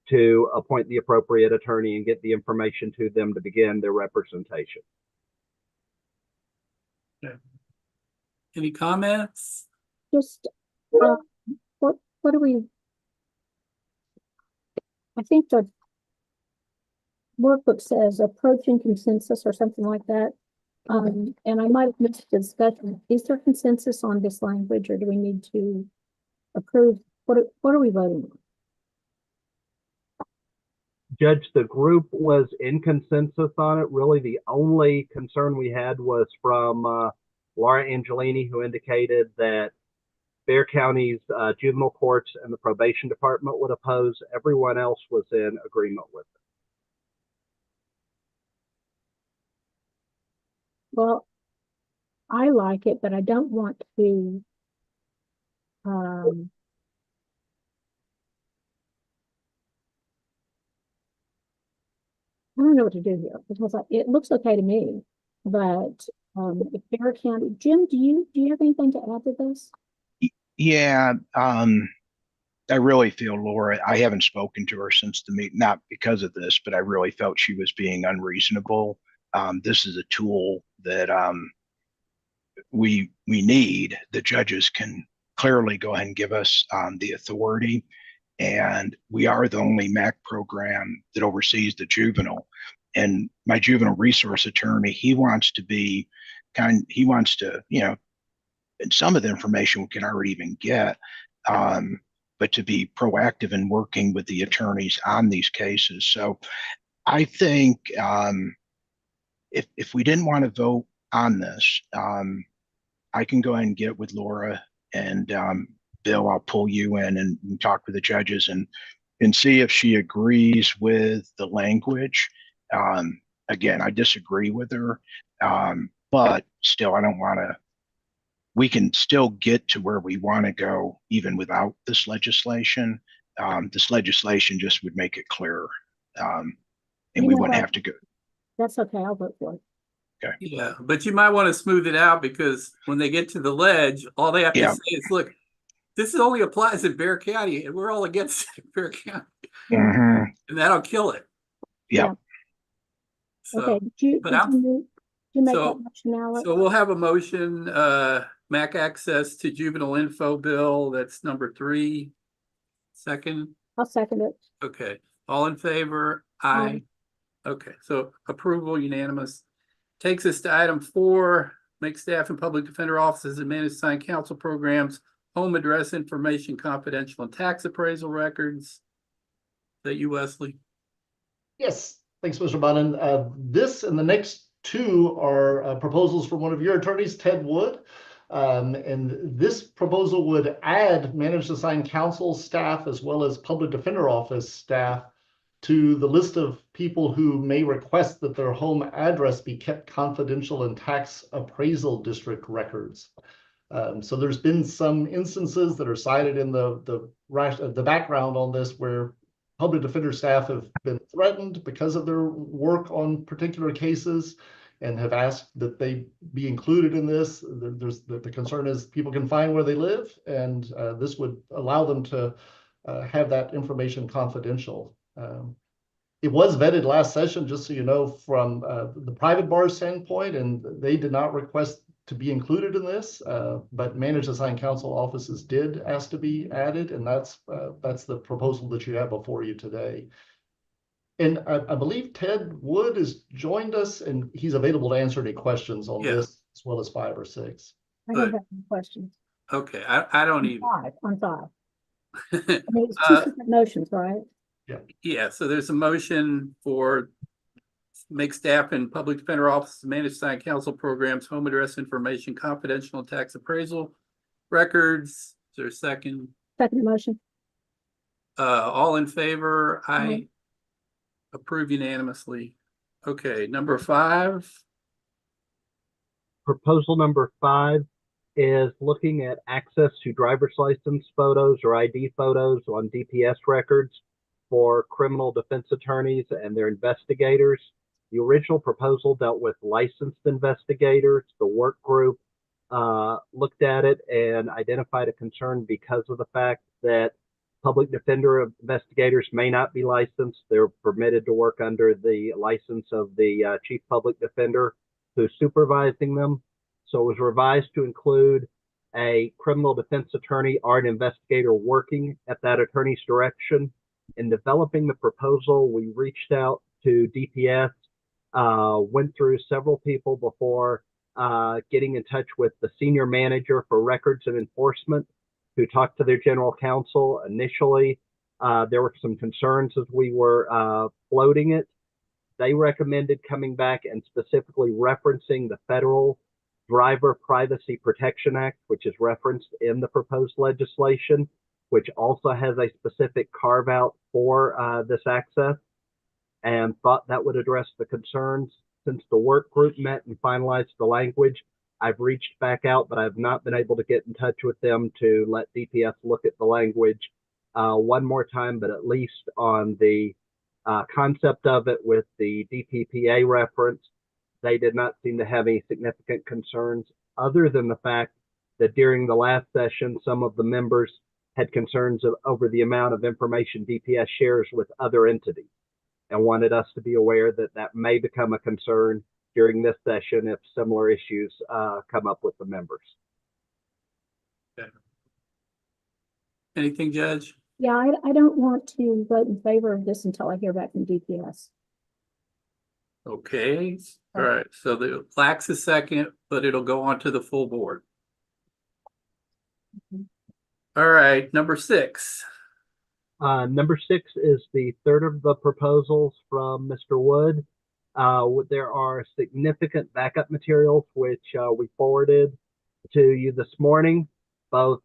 S10: to appoint the appropriate attorney and get the information to them to begin their representation.
S1: Okay. Any comments?
S7: Just, what do we? I think the workbook says approaching consensus or something like that. And I might have missed the discussion. Is there consensus on this language, or do we need to approve? What are we voting on?
S10: Judge, the group was in consensus on it. Really, the only concern we had was from Laura Angelini, who indicated that Bexar County's juvenile courts and the probation department would oppose. Everyone else was in agreement with it.
S7: Well, I like it, but I don't want to I don't know what to do here, because it looks okay to me, but if Bexar County, Jim, do you have anything to add to this?
S9: Yeah, I really feel Laura, I haven't spoken to her since the meeting, not because of this, but I really felt she was being unreasonable. This is a tool that we need. The judges can clearly go ahead and give us the authority, and we are the only MAC program that oversees the juvenile. And my juvenile resource attorney, he wants to, and some of the information we can already even get, but to be proactive in working with the attorneys on these cases. So I think if we didn't want to vote on this, I can go ahead and get with Laura, and Bill, I'll pull you in and talk with the judges and see if she agrees with the language. Again, I disagree with her, but still, I don't want to. We can still get to where we want to go even without this legislation. This legislation just would make it clearer, and we wouldn't have to go.
S7: That's okay, I'll vote for it.
S9: Okay.
S1: Yeah, but you might want to smooth it out, because when they get to the ledge, all they have to say is, look, this only applies in Bexar County, and we're all against Bexar County.
S9: Mm-hmm.
S1: And that'll kill it.
S9: Yeah.
S1: So,
S7: Okay, did you make that motion, Alex?
S1: So we'll have a motion, MAC access to juvenile info bill. That's number 3. Second.
S7: I'll second it.
S1: Okay. All in favor? Aye. Okay. So approval unanimous. Takes us to item 4, make staff and public defender offices and managed assigned counsel programs, home address information confidential, and tax appraisal records. Is that you, Wesley?
S8: Yes, thanks, Mr. Bonin. This and the next 2 are proposals from one of your attorneys, Ted Wood. And this proposal would add managed assigned counsel staff as well as public defender office staff to the list of people who may request that their home address be kept confidential in tax appraisal district records. So there's been some instances that are cited in the background on this where public defender staff have been threatened because of their work on particular cases and have asked that they be included in this. The concern is people can find where they live, and this would allow them to have that information confidential. It was vetted last session, just so you know, from the private bar standpoint, and they did not request to be included in this, but managed assigned counsel offices did ask to be added, and that's the proposal that you have before you today. And I believe Ted Wood has joined us, and he's available to answer any questions on this, as well as 5 or 6.
S7: I don't have any questions.
S1: Okay, I don't even.
S7: On 5. I mean, it's 2 separate motions, right?
S1: Yeah, so there's a motion for make staff and public defender offices manage assigned counsel programs, home address information, confidential and tax appraisal records. Is there a second?
S7: Second motion.
S1: All in favor? Aye. Approve unanimously. Okay, number 5.
S10: Proposal number 5 is looking at access to driver's license photos or ID photos on DPS records for criminal defense attorneys and their investigators. The original proposal dealt with licensed investigators. The work group looked at it and identified a concern because of the fact that public defender investigators may not be licensed. They're permitted to work under the license of the chief public defender who's supervising them. So it was revised to include a criminal defense attorney or an investigator working at that attorney's direction. In developing the proposal, we reached out to DPS, went through several people before getting in touch with the senior manager for records and enforcement, who talked to their general counsel. Initially, there were some concerns as we were floating it. They recommended coming back and specifically referencing the Federal Driver Privacy Protection Act, which is referenced in the proposed legislation, which also has a specific carve out for this access, and thought that would address the concerns. Since the work group met and finalized the language, I've reached back out, but I've not been able to get in touch with them to let DPS look at the language one more time, but at least on the concept of it with the DPPA reference, they did not seem to have any significant concerns, other than the fact that during the last session, some of the members had concerns over the amount of information DPS shares with other entities, and wanted us to be aware that that may become a concern during this session if similar issues come up with the members.
S1: Okay. Anything, Judge?
S7: Yeah, I don't want to vote in favor of this until I hear back from DPS.
S1: Okay, all right, so the lacks a second, but it'll go on to the full board. All right, number 6.
S10: Number 6 is the third of the proposals from Mr. Wood. There are significant backup materials which we forwarded to you this morning, both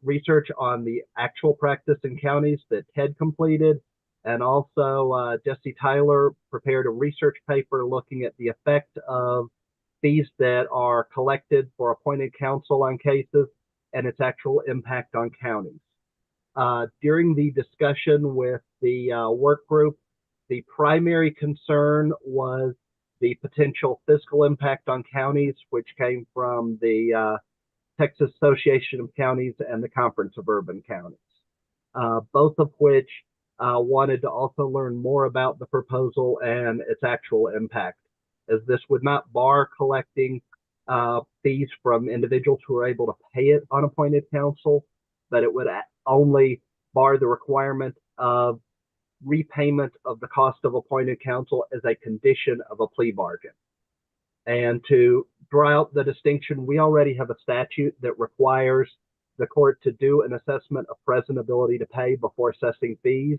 S10: research on the actual practice in counties that Ted completed, and also Jesse Tyler prepared a research paper looking at the effect of fees that are collected for appointed counsel on cases and its actual impact on counties. During the discussion with the work group, the primary concern was the potential fiscal impact on counties, which came from the Texas Association of Counties and the Conference of Urban Counties, both of which wanted to also learn more about the proposal and its actual impact, as this would not bar collecting fees from individuals who are able to pay it on appointed counsel, but it would only bar the requirement of repayment of the cost of appointed counsel as a condition of a plea bargain. And to draw out the distinction, we already have a statute that requires the court to do an assessment of present ability to pay before assessing fees.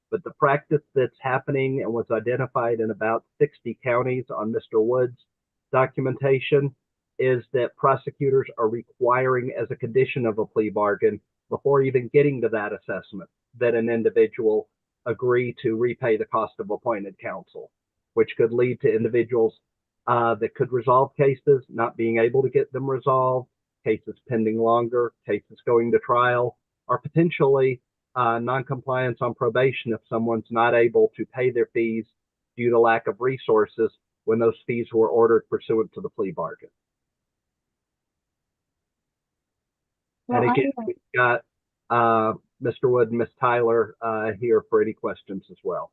S10: But the practice that's happening and was identified in about 60 counties on Mr. Wood's documentation is that prosecutors are requiring as a condition of a plea bargain before even getting to that assessment that an individual agree to repay the cost of appointed counsel, which could lead to individuals that could resolve cases not being able to get them resolved, cases pending longer, cases going to trial, or potentially non-compliance on probation if someone's not able to pay their fees due to lack of resources when those fees were ordered pursuant to the plea bargain.
S7: Well,
S10: And again, we've got Mr. Wood and Ms. Tyler here for any questions as well.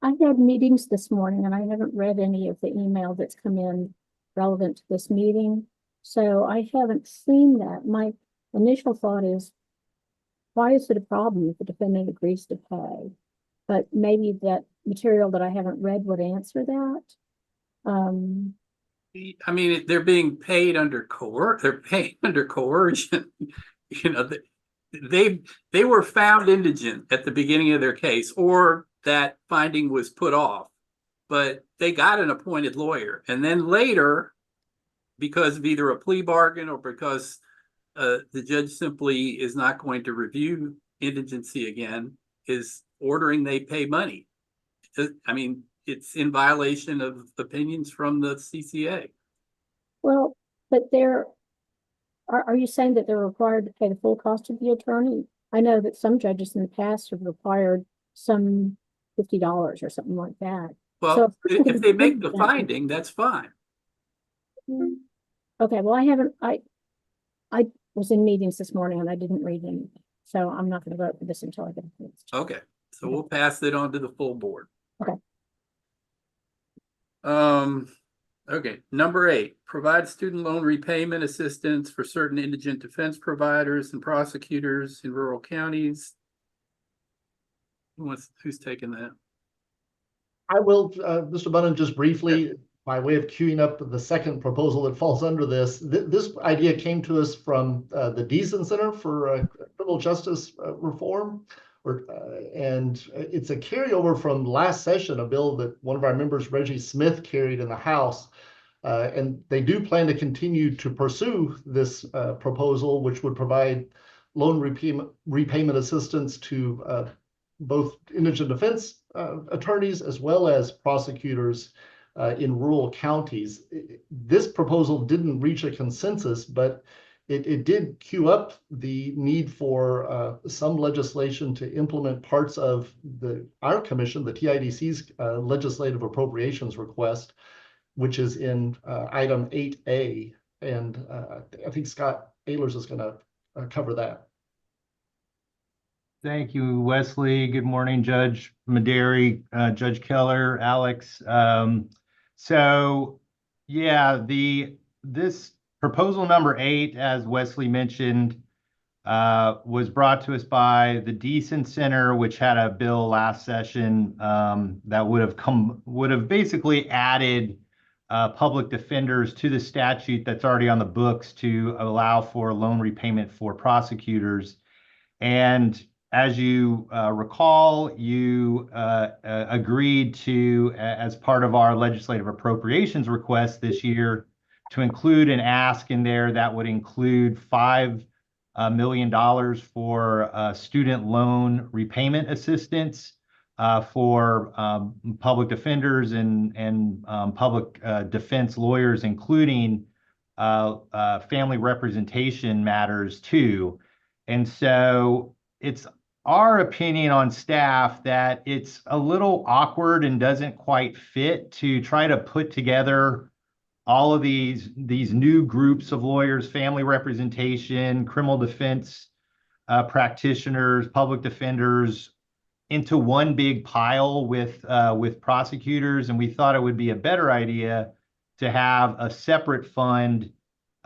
S7: I had meetings this morning and I haven't read any of the email that's come in relevant to this meeting. So I haven't seen that. My initial thought is, why is it a problem if the defendant agrees to pay? But maybe that material that I haven't read would answer that.
S1: I mean, they're being paid under they're paying under coercion. You know, they were found indigent at the beginning of their case, or that finding was put off, but they got an appointed lawyer. And then later, because of either a plea bargain or because the judge simply is not going to review indigency again, is ordering they pay money. I mean, it's in violation of opinions from the CCA.
S7: Well, but are you saying that they're required to pay the full cost of the attorney? I know that some judges in the past have required some $50 or something like that.
S1: Well,
S7: So
S1: if they make the finding, that's fine.
S7: Okay, well, I was in meetings this morning and I didn't read anything. So I'm not going to vote for this until I get it.
S1: Okay, so we'll pass it on to the full board.
S7: Okay.
S1: Okay, number 8, provide student loan repayment assistance for certain indigent defense providers and prosecutors in rural counties. Who's taking that?
S8: I will, Mr. Bunnan, just briefly, by way of queuing up the second proposal that falls under this. This idea came to us from the Deason Center for Criminal Justice Reform. And it's a carryover from last session, a bill that one of our members, Reggie Smith, carried in the House. And they do plan to continue to pursue this proposal, which would provide loan repayment assistance to both indigent defense attorneys as well as prosecutors in rural counties. This proposal didn't reach a consensus, but it did queue up the need for some legislation to implement parts of our commission, the TIDC's legislative appropriations request, which is in item 8A. And I think Scott Ehlers is going to cover that.
S11: Thank you, Wesley. Good morning, Judge Maderi, Judge Keller, Alex. So yeah, this proposal number 8, as Wesley mentioned, was brought to us by the Deason Center, which had a bill last session that would have basically added public defenders to the statute that's already on the books to allow for loan repayment for prosecutors. And as you recall, you agreed to, as part of our legislative appropriations request this year, to include an ask in there that would include $5 million for student loan repayment assistance for public defenders and public defense lawyers, including family representation matters too. And so it's our opinion on staff that it's a little awkward and doesn't quite fit to try to put together all of these new groups of lawyers, family representation, criminal defense practitioners, public defenders, into one big pile with prosecutors. And we thought it would be a better idea to have a separate fund,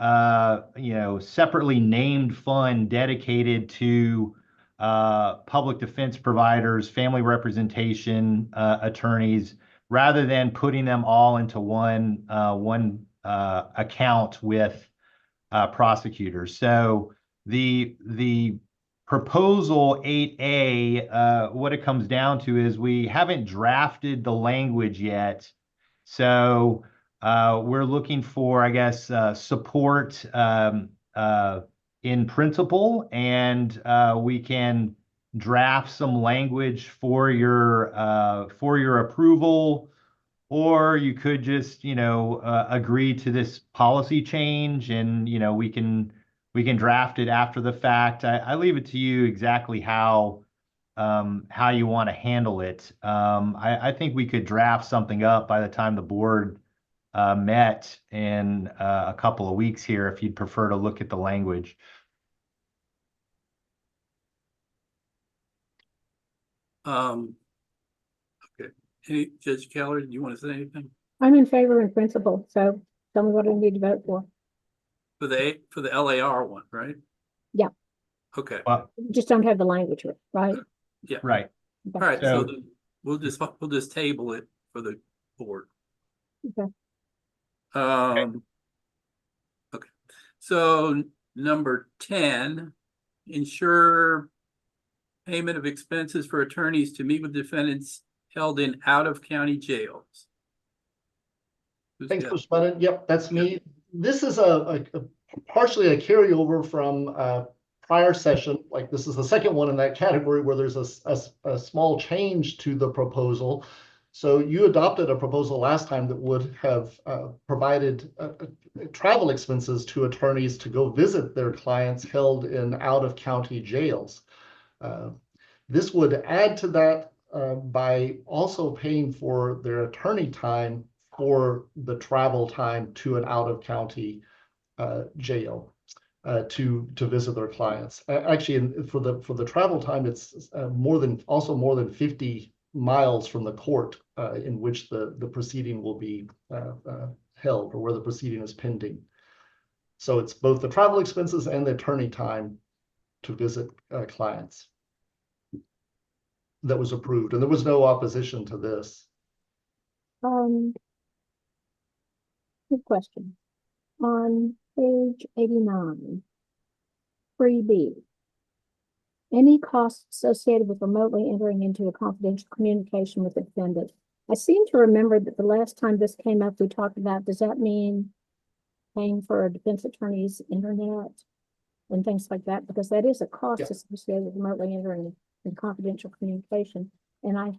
S11: separately named fund dedicated to public defense providers, family representation attorneys, rather than putting them all into one account with prosecutors. So the proposal 8A, what it comes down to is we haven't drafted the language yet. So we're looking for, I guess, support in principle, and we can draft some language for your approval, or you could just, agree to this policy change, and we can draft it after the fact. I leave it to you exactly how you want to handle it. I think we could draft something up by the time the board met in a couple of weeks here, if you'd prefer to look at the language.
S1: Okay. Hey, Judge Keller, do you want to say anything
S7: I'm in favor in principle, so tell me what I need to vote for.
S1: for the LAR one, right?
S7: Yeah.
S1: Okay.
S11: Well,
S7: Just don't have the language, right?
S1: Yeah.
S11: right.
S1: All right. So
S11: So-
S1: we'll just table it for the board.
S7: Okay.
S1: Okay. So number 10, ensure payment of expenses for attorneys to meet with defendants held in out-of-county jails. Who's
S8: Thanks,
S1: got-
S8: Mr. Bennett. Yep, that's me. This is a partially a carryover from prior session. Like, this is the second one in that category where there's a small change to the proposal. So you adopted a proposal last time that would have provided travel expenses to attorneys to go visit their clients held in out-of-county jails. This would add to that by also paying for their attorney time for the travel time to an out-of-county jail to visit their clients. Actually, for the travel time, it's more than 50 miles from the court in which the proceeding will be held, or where the proceeding is pending. So it's both the travel expenses and the attorney time to visit clients that was approved, and there was no opposition to this.
S7: Good question. On page 89, 3B, any costs associated with remotely entering into a confidential communication with the defendant. I seem to remember that the last time this came up, we talked about, does that mean paying for a defense attorney's internet and things like that? Because that is a cost associated with remotely entering in confidential communication. And I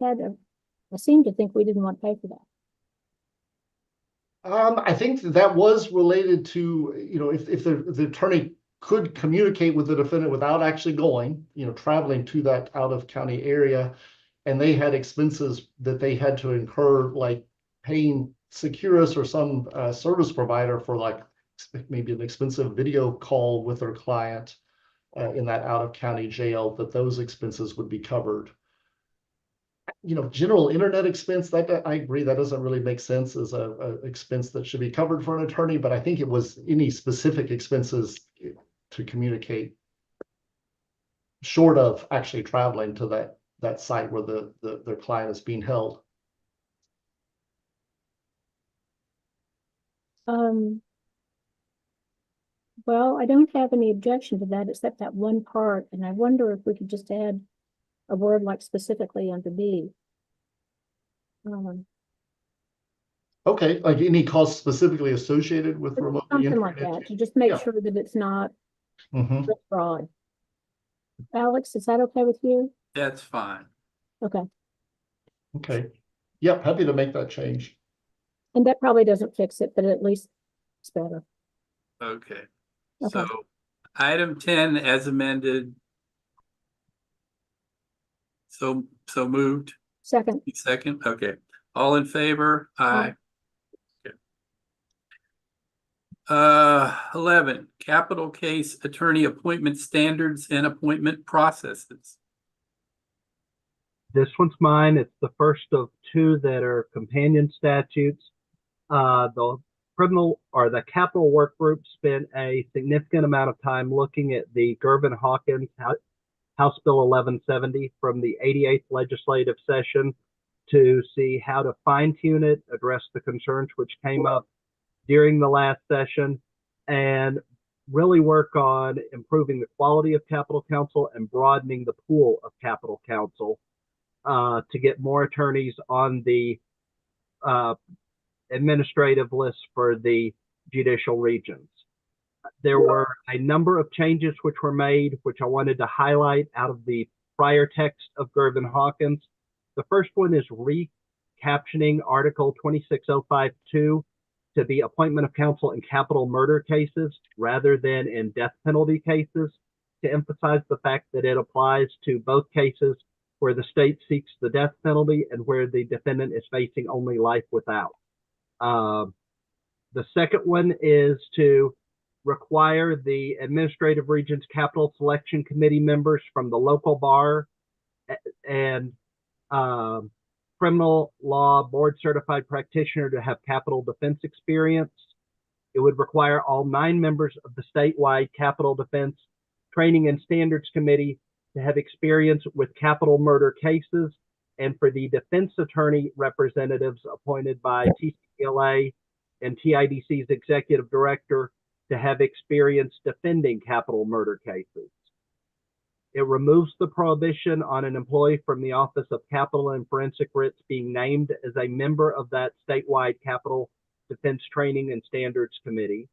S7: seem to think we didn't want to pay for that.
S8: I think that was related to, if the attorney could communicate with the defendant without actually going, traveling to that out-of-county area, and they had expenses that they had to incur, like paying Securus or some service provider for, like, maybe an expensive video call with their client in that out-of-county jail, that those expenses would be covered. General internet expense, that I agree, that doesn't really make sense as a expense that should be covered for an attorney, but I think it was any specific expenses to communicate short of actually traveling to that site where their client is being held.
S7: Well, I don't have any objection to that except that one part, and I wonder if we could just add a word like specifically under B.
S8: Okay, like any costs specifically associated with remote
S7: Something like that, to just make sure that it's not broad. Alex, is that okay with you?
S1: That's fine.
S7: Okay.
S8: Okay. Yep, happy to make that change.
S7: And that probably doesn't fix it, but at least it's better.
S1: Okay.
S7: Okay.
S1: So item 10 as amended. So moved.
S7: Second.
S1: Second. Okay. All in favor? Aye. Okay. 11, capital case attorney appointment standards and appointment processes.
S10: This one's mine. It's the first of two that are companion statutes. The criminal or the capital work group spent a significant amount of time looking at the Gervin Hawkins House Bill 1170 from the 88th legislative session to see how to fine tune it, address the concerns which came up during the last session, and really work on improving the quality of capital counsel and broadening the pool of capital counsel to get more attorneys on the administrative lists for the judicial regions. There were a number of changes which were made, which I wanted to highlight out of the prior text of Girvan-Hawkins. The first one is recaptioning Article 26052 to be appointment of counsel in capital murder cases rather than in death penalty cases, to emphasize the fact that it applies to both cases where the state seeks the death penalty and where the defendant is facing only life without. The second one is to require the administrative region's capital selection committee members from the local bar and criminal law board certified practitioner to have capital defense experience. It would require all 9 members of the statewide capital defense training and standards committee to have experience with capital murder cases, and for the defense attorney representatives appointed by TCLA and TIDC's executive director to have experience defending capital murder cases. It removes the prohibition on an employee from the Office of Capital and Forensic Writs being named as a member of that statewide capital defense training and standards committee.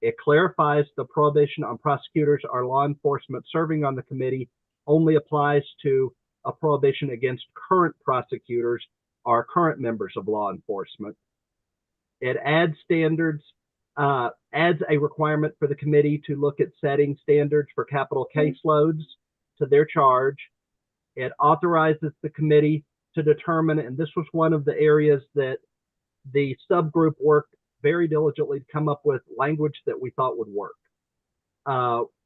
S10: It clarifies the prohibition on prosecutors or law enforcement serving on the committee only applies to a prohibition against current prosecutors or current members of law enforcement. It adds adds a requirement for the committee to look at setting standards for capital caseloads to their charge. It authorizes the committee to determine, and this was one of the areas that the subgroup worked very diligently to come up with language that we thought would work.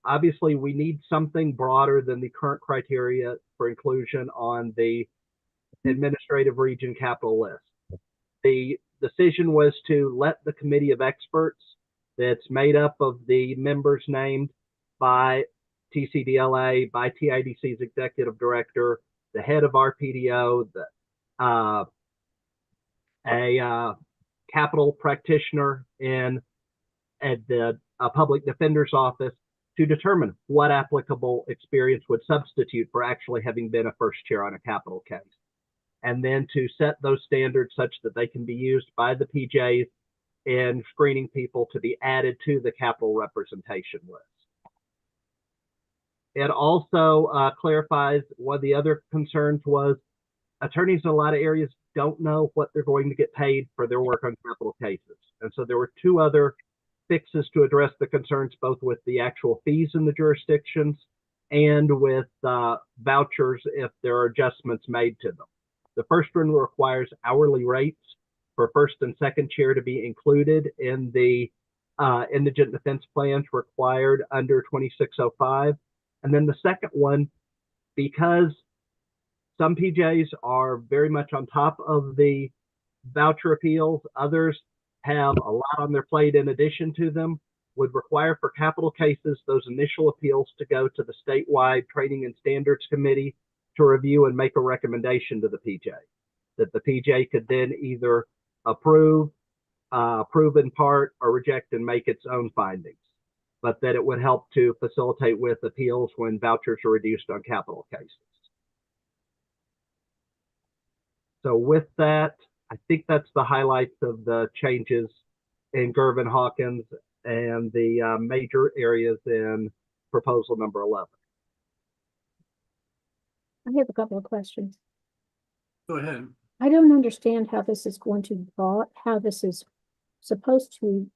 S10: Obviously, we need something broader than the current criteria for inclusion on the administrative region capital list. The decision was to let the committee of experts that's made up of the members named by TCDLA, by TIDC's executive director, the head of RPDO, a capital practitioner at the public defender's office to determine what applicable experience would substitute for actually having been a first chair on a capital case. And then to set those standards such that they can be used by the PJs in screening people to be added to the capital representation list. It also clarifies one of the other concerns was attorneys in a lot of areas don't know what they're going to get paid for their work on capital cases. And so there were 2 other fixes to address the concerns, both with the actual fees in the jurisdictions and with vouchers if there are adjustments made to them. The first one requires hourly rates for first and second chair to be included in the indigent defense plans required under 2605. And then the second one, because some PJs are very much on top of the voucher appeals, others have a lot on their plate in addition to them, would require for capital cases those initial appeals to go to the statewide training and standards committee to review and make a recommendation to the PJ, that the PJ could then either approve in part, or reject and make its own findings, but that it would help to facilitate with appeals when vouchers are reduced on capital cases. So with that, I think that's the highlights of the changes in Girvan-Hawkins and the major areas in proposal number 11.
S7: I have a couple of questions.
S1: Go ahead.
S7: I don't understand how this is going to how this is supposed to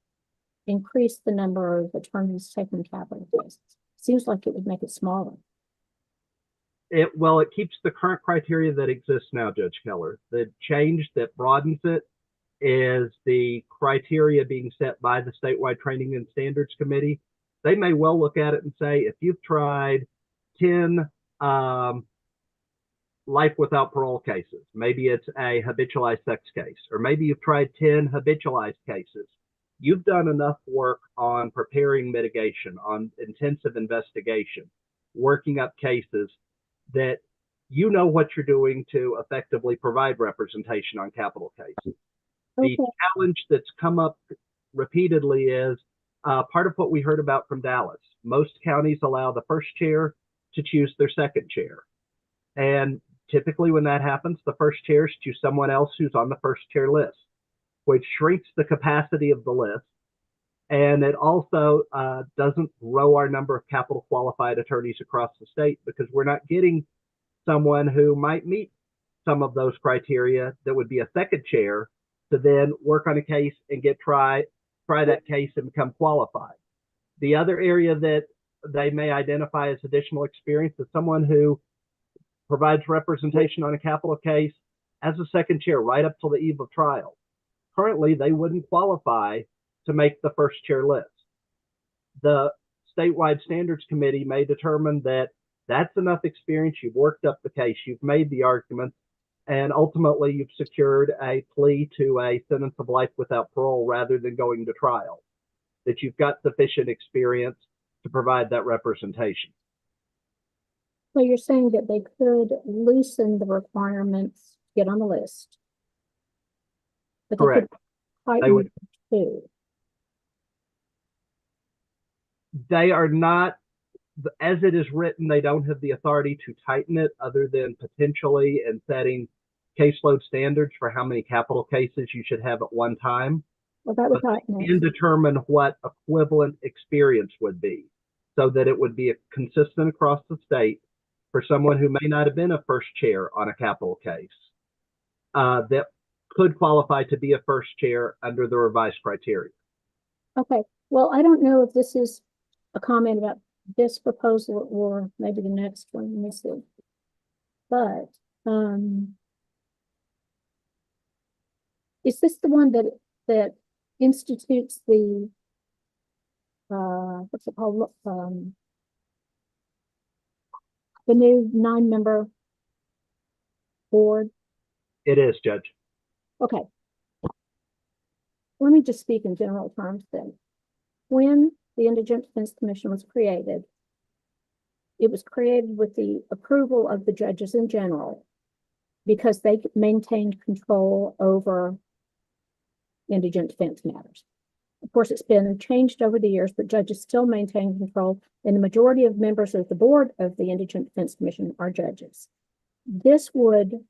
S7: increase the number of attorneys taking capital cases. Seems like it would make it smaller.
S10: Well, it keeps the current criteria that exists now, Judge Keller. The change that broadens it is the criteria being set by the statewide training and standards committee. They may well look at it and say, if you've tried 10 life without parole cases, maybe it's a habitualized sex case, or maybe you've tried 10 habitualized cases. You've done enough work on preparing mitigation, on intensive investigation, working up cases, that you know what you're doing to effectively provide representation on capital cases.
S7: Okay.
S10: The challenge that's come up repeatedly is part of what we heard about from Dallas. Most counties allow the first chair to choose their second chair. And typically when that happens, the first chairs choose someone else who's on the first chair list. which shrinks the capacity of the list. And it also doesn't grow our number of capital qualified attorneys across the state, because we're not getting someone who might meet some of those criteria that would be a second chair to then work on a case and try that case and become qualified. The other area that they may identify as additional experience is someone who provides representation on a capital case as a second chair right up till the eve of trial. Currently, they wouldn't qualify to make the first chair list. The statewide standards committee may determine that that's enough experience. You've worked up the case, you've made the arguments, and ultimately you've secured a plea to a sentence of life without parole rather than going to trial, that you've got sufficient experience to provide that representation.
S7: So you're saying that they could loosen the requirements to get on the list? But they
S10: Correct.
S7: could tighten
S10: They would.
S7: too.
S10: They are not, as it is written, they don't have the authority to tighten it other than potentially in setting caseload standards for how many capital cases you should have at one time.
S7: Well, that would
S10: But
S7: tighten
S10: they
S7: it.
S10: can determine what equivalent experience would be, so that it would be consistent across the state for someone who may not have been a first chair on a capital case that could qualify to be a first chair under the revised criteria.
S7: Okay, well, I don't know if this is a comment about this proposal or maybe the next one. Let me see. But is this the one that institutes the what's it called? The new 9-member board?
S10: It is, Judge.
S7: Okay. Let me just speak in general terms then. When the Indigent Defense Commission was created, it was created with the approval of the judges in general, because they maintained control over indigent defense matters. Of course, it's been changed over the years, but judges still maintain control, and the majority of members of the board of the Indigent Defense Commission are judges. This would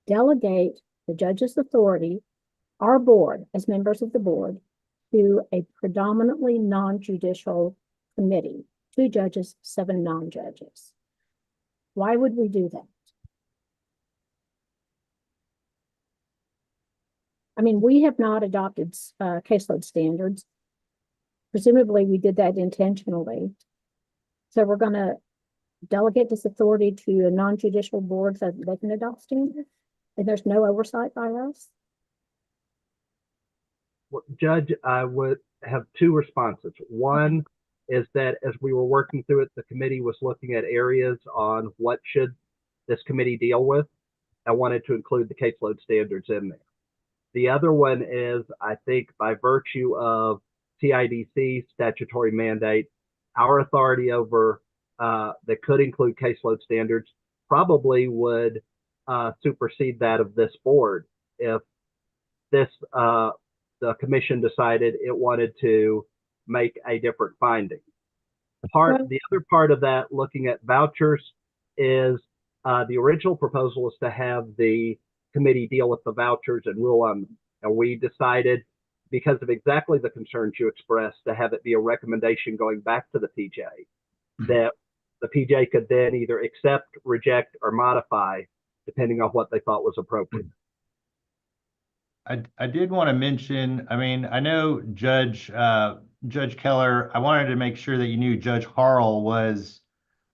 S7: delegate the judge's authority, our board, as members of the board, to a predominantly non-judicial committee, 2 judges, 7 non-judges. Why would we do that? I mean, we have not adopted caseload standards. Presumably, we did that intentionally. So we're going to delegate this authority to a non-judicial board so that they can adopt standards, and there's no oversight by us.
S10: Well, Judge, I would have 2 responses. One is that as we were working through it, the committee was looking at areas on what should this committee deal with. I wanted to include the caseload standards in there. The other one is, I think by virtue of CIDC statutory mandate, our authority over that could include caseload standards probably would supersede that of this board if this the commission decided it wanted to make a different finding. The other part of that, looking at vouchers, is the original proposal is to have the committee deal with the vouchers and rule on them. And we decided, because of exactly the concerns you expressed, to have it be a recommendation going back to the PJ, that the PJ could then either accept, reject, or modify, depending on what they thought was appropriate.
S11: I did want to mention, I mean, I know Judge Keller, I wanted to make sure that you knew Judge Harrell was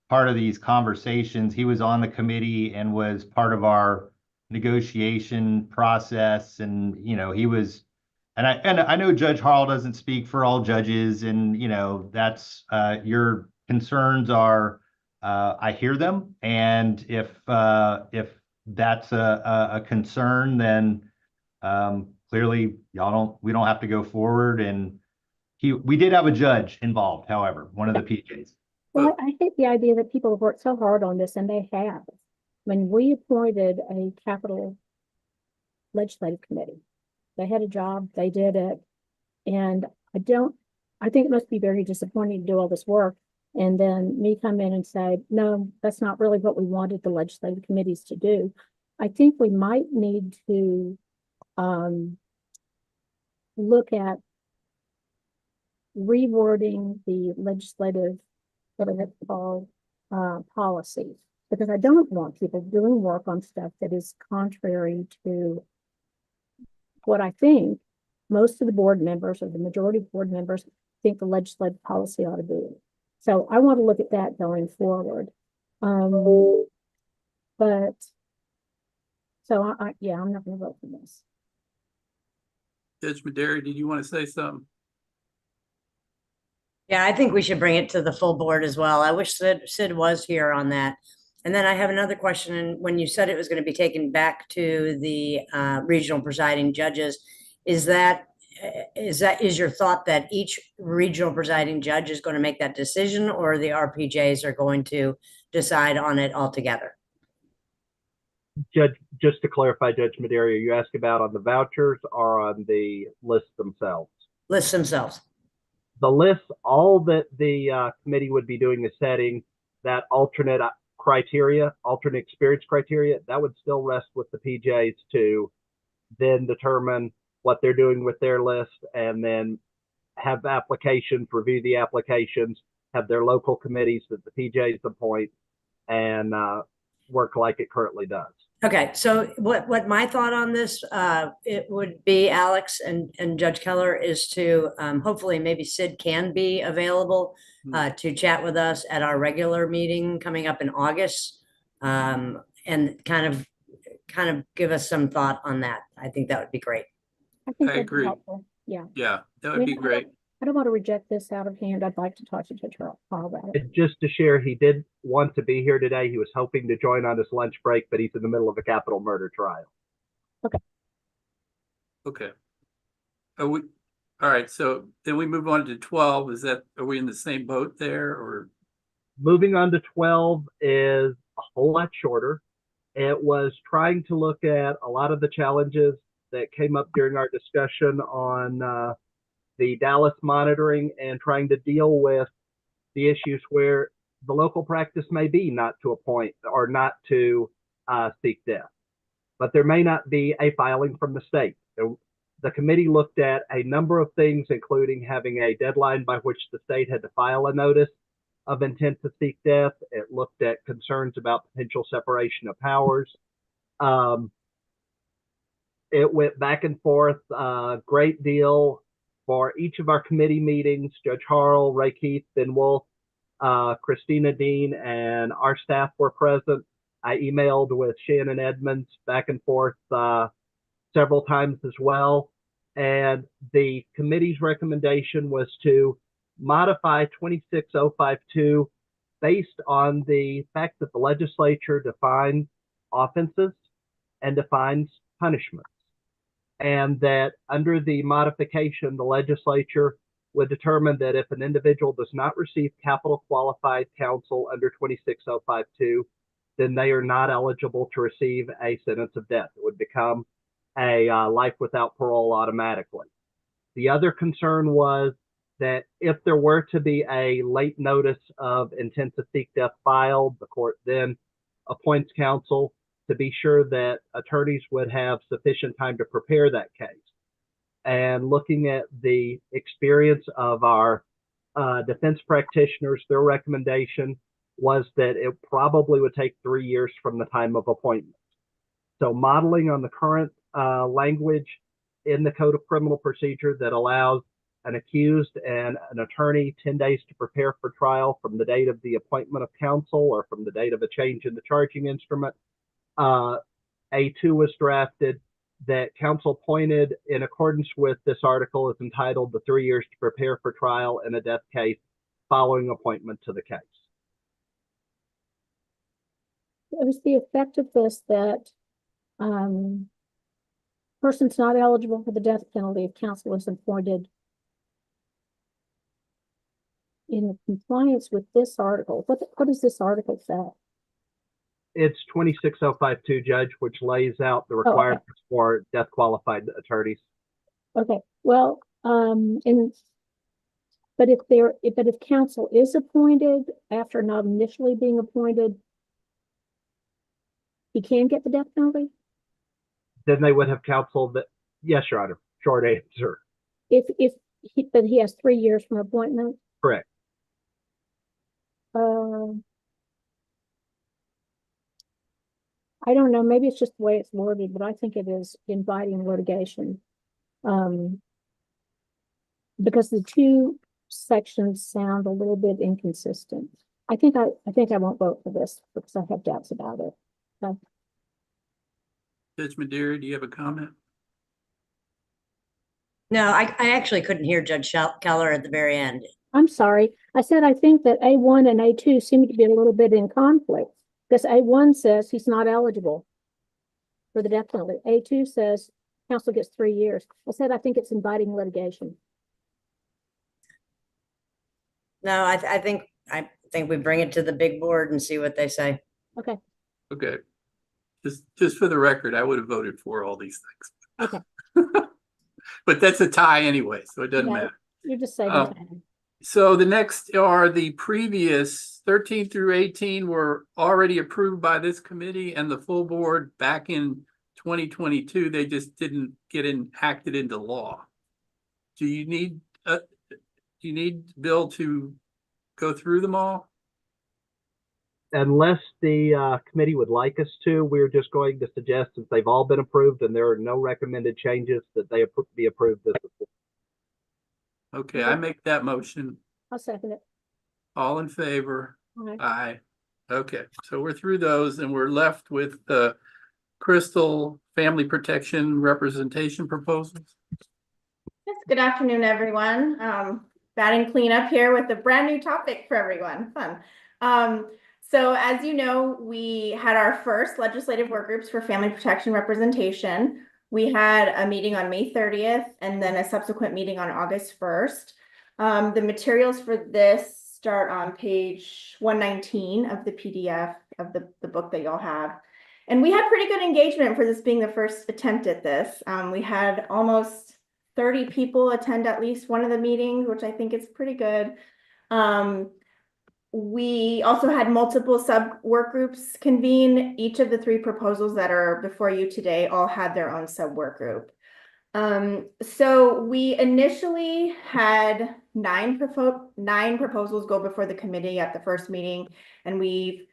S11: part of these conversations. He was on the committee and was part of our negotiation process, and he was, and I know Judge Harrell doesn't speak for all judges, and that's your concerns are, I hear them, and if that's a concern, then clearly we don't have to go forward. And we did have a judge involved, however, one of the PJs.
S7: Well, I hate the idea that people have worked so hard on this, and they have. When we appointed a capital legislative committee, they had a job, they did it. And I think it must be very disappointing to do all this work and then me come in and say, no, that's not really what we wanted the legislative committees to do. I think we might need to look at rewording the legislative, whatever it's called, policy. Because I don't want people doing work on stuff that is contrary to what I think most of the board members or the majority of board members think the legislative policy ought to be. So I want to look at that going forward. But so yeah, I'm not going to vote for this.
S1: Judge Maderi, did you want to say something?
S5: Yeah, I think we should bring it to the full board as well. I wish Sid was here on that. And then I have another question. And when you said it was going to be taken back to the regional presiding judges, is your thought that each regional presiding judge is going to make that decision, or the RPJs are going to decide on it altogether?
S10: Judge, just to clarify, Judge Maderi, you asked about on the vouchers or on the lists themselves?
S5: Lists themselves.
S10: The list, all that the committee would be doing is setting that alternate criteria, alternate experience criteria. That would still rest with the PJs to then determine what they're doing with their list, and then have applications, review the applications, have their local committees that the PJs appoint, and work like it currently does.
S5: Okay, so what my thought on this, it would be, Alex and Judge Keller, is to hopefully maybe Sid can be available to chat with us at our regular meeting coming up in August, and kind of give us some thought on that. I think that would be great.
S7: I think
S1: I
S7: that'd be
S1: agree.
S7: helpful. Yeah.
S1: Yeah, that would be great.
S7: I don't want to reject this out of hand. I'd like to talk to Judge Hall about it.
S10: And just to share, he did want to be here today. He was hoping to join on his lunch break, but he's in the middle of a capital murder trial.
S1: Okay. All right, so then we move on to 12. Are we in the same boat there, or?
S10: Moving on to 12 is a whole lot shorter. It was trying to look at a lot of the challenges that came up during our discussion on the Dallas monitoring, and trying to deal with the issues where the local practice may be not to appoint or not to seek death, but there may not be a filing from the state. The committee looked at a number of things, including having a deadline by which the state had to file a notice of intent to seek death. It looked at concerns about potential separation of powers. It went back and forth a great deal. For each of our committee meetings, Judge Harrell, Ray Keith, Ben Wolf, Christina Dean, and our staff were present. I emailed with Shannon Edmonds back and forth several times as well. And the committee's recommendation was to modify 26052 based on the fact that the legislature defines offenses and defines punishments. And that under the modification, the legislature would determine that if an individual does not receive capital qualified counsel under 26052, then they are not eligible to receive a sentence of death. It would become a life without parole automatically. The other concern was that if there were to be a late notice of intent to seek death filed, the court then appoints counsel to be sure that attorneys would have sufficient time to prepare that case. And looking at the experience of our defense practitioners, their recommendation was that it probably would take 3 years from the time of appointment. So modeling on the current language in the Code of Criminal Procedure that allows an accused and an attorney 10 days to prepare for trial from the date of the appointment of counsel or from the date of a change in the charging instrument, A2 was drafted that counsel appointed in accordance with this article is entitled the 3 years to prepare for trial in a death case following appointment to the case.
S7: It was the effect of this that person's not eligible for the death penalty if counsel is appointed in compliance with this article. What does this article say?
S10: It's 26052, Judge, which lays out the requirements for death qualified attorneys.
S7: Okay, well, but if counsel is appointed after not initially being appointed, he can get the death penalty?
S10: Then they would have counsel that, yes, Your Honor, short answer.
S7: but he has 3 years from appointment.
S10: Correct.
S7: I don't know, maybe it's just the way it's worded, but I think it is inviting litigation. Because the two sections sound a little bit inconsistent. I think I won't vote for this because I have doubts about it.
S1: Judge Madeira, do you have a comment?
S5: No, I actually couldn't hear Judge Keller at the very end.
S7: I'm sorry. I said I think that A1 and A2 seem to be a little bit in conflict because A1 says he's not eligible for the death penalty. A2 says counsel gets 3 years. I said I think it's inviting litigation.
S5: No, I think we bring it to the big board and see what they say.
S7: Okay.
S1: Okay. Just for the record, I would have voted for all these things.
S7: Okay.
S1: But that's a tie anyway, so it doesn't
S7: Yeah,
S1: matter.
S7: You're just saying.
S1: So the next are the previous 13 through 18 were already approved by this committee and the full board back in 2022. They just didn't get acted into law. Do you need Bill to go through them all?
S10: Unless the committee would like us to, we're just going to suggest, since they've all been approved and there are no recommended changes, that they be approved this.
S1: Okay, I make that motion.
S7: I'll second it.
S1: All in favor?
S7: All right.
S1: Aye. Okay, so we're through those and we're left with the Crystal Family Protection Representation proposals.
S12: Yes, good afternoon, everyone. Batting cleanup here with a brand new topic for everyone. Fun. So as you know, we had our first legislative work groups for family protection representation. We had a meeting on May 30th and then a subsequent meeting on August 1st. The materials for this start on page 119 of the PDF of the book that y'all have. And we had pretty good engagement for this being the first attempt at this. We had almost 30 people attend at least one of the meetings, which I think is pretty good. We also had multiple sub work groups convene. Each of the 3 proposals that are before you today all had their own sub work group. So we initially had 9 proposals go before the committee at the first meeting, and we've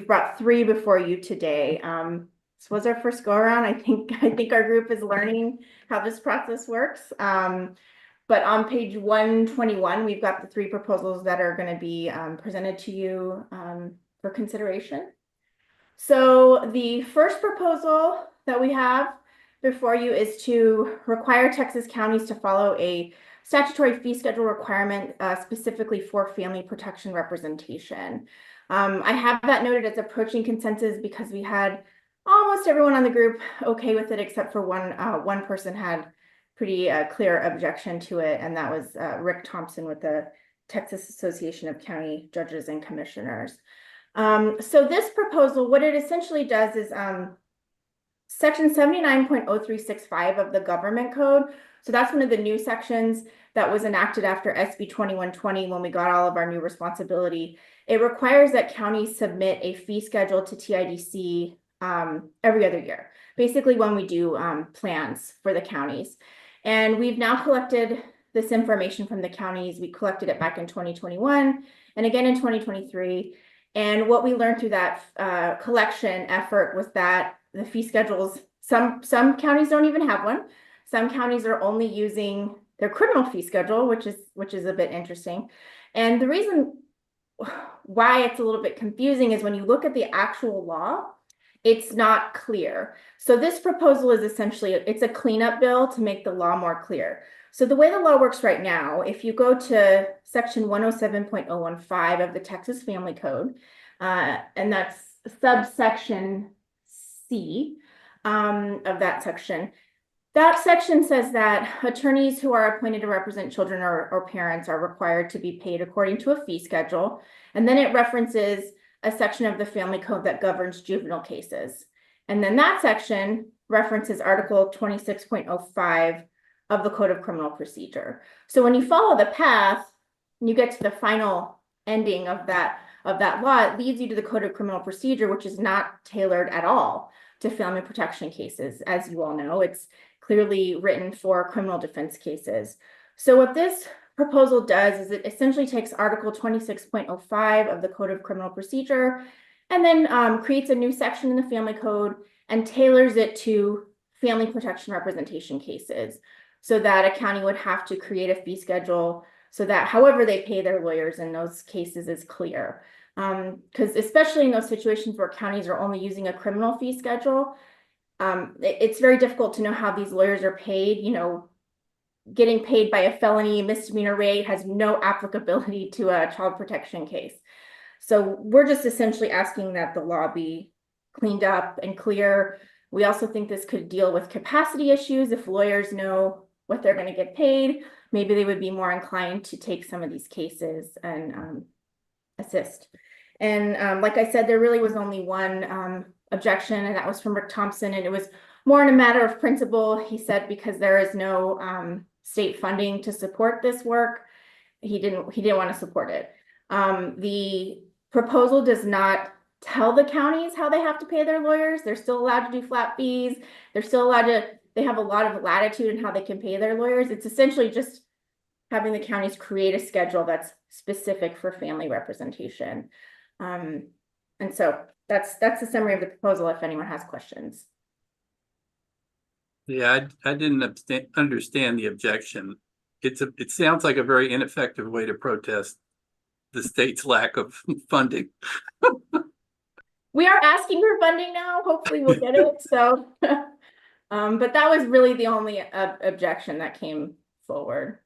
S12: brought 3 before you today. This was our first go around. I think our group is learning how this process works. But on page 121, we've got the 3 proposals that are going to be presented to you for consideration. So the first proposal that we have before you is to require Texas counties to follow a statutory fee schedule requirement specifically for family protection representation. I have that noted as approaching consensus because we had almost everyone on the group okay with it, except for one person had pretty clear objection to it, and that was Rick Thompson with the Texas Association of County Judges and Commissioners. So this proposal, what it essentially does is section 79.0365 of the government code. So that's one of the new sections that was enacted after SB 2120 when we got all of our new responsibility. It requires that counties submit a fee schedule to TIDC every other year, basically when we do plans for the counties. And we've now collected this information from the counties. We collected it back in 2021 and again in 2023. And what we learned through that collection effort was that the fee schedules, some counties don't even have one. Some counties are only using their criminal fee schedule, which is a bit interesting. And the reason why it's a little bit confusing is when you look at the actual law, it's not clear. So this proposal is essentially, it's a cleanup bill to make the law more clear. So the way the law works right now, if you go to section 107.015 of the Texas Family Code, and that's subsection C of that section says that attorneys who are appointed to represent children or parents are required to be paid according to a fee schedule. And then it references a section of the Family Code that governs juvenile cases. And then that section references Article 26.05 of the Code of Criminal Procedure. So when you follow the path, and you get to the final ending of that law, it leads you to the Code of Criminal Procedure, which is not tailored at all to family protection cases. As you all know, it's clearly written for criminal defense cases. So what this proposal does is it essentially takes Article 26.05 of the Code of Criminal Procedure and then creates a new section in the Family Code and tailors it to family protection representation cases, so that a county would have to create a fee schedule so that however they pay their lawyers in those cases is clear. Because especially in those situations where counties are only using a criminal fee schedule, it's very difficult to know how these lawyers are paid. You know, getting paid by a felony misdemeanor rate has no applicability to a child protection case. So we're just essentially asking that the law be cleaned up and clear. We also think this could deal with capacity issues. If lawyers know what they're going to get paid, maybe they would be more inclined to take some of these cases and assist. And like I said, there really was only one objection, and that was from Rick Thompson, and it was more in a matter of principle. He said because there is no state funding to support this work, he didn't want to support it. The proposal does not tell the counties how they have to pay their lawyers. They're still allowed to do flat fees. They're still allowed to, they have a lot of latitude in how they can pay their lawyers. It's essentially just having the counties create a schedule that's specific for family representation. And so that's the summary of the proposal if anyone has questions.
S1: Yeah, I didn't understand the objection. It sounds like a very ineffective way to protest the state's lack of funding.
S12: We are asking for funding now. Hopefully we'll get it. So, but that was really the only objection that came forward.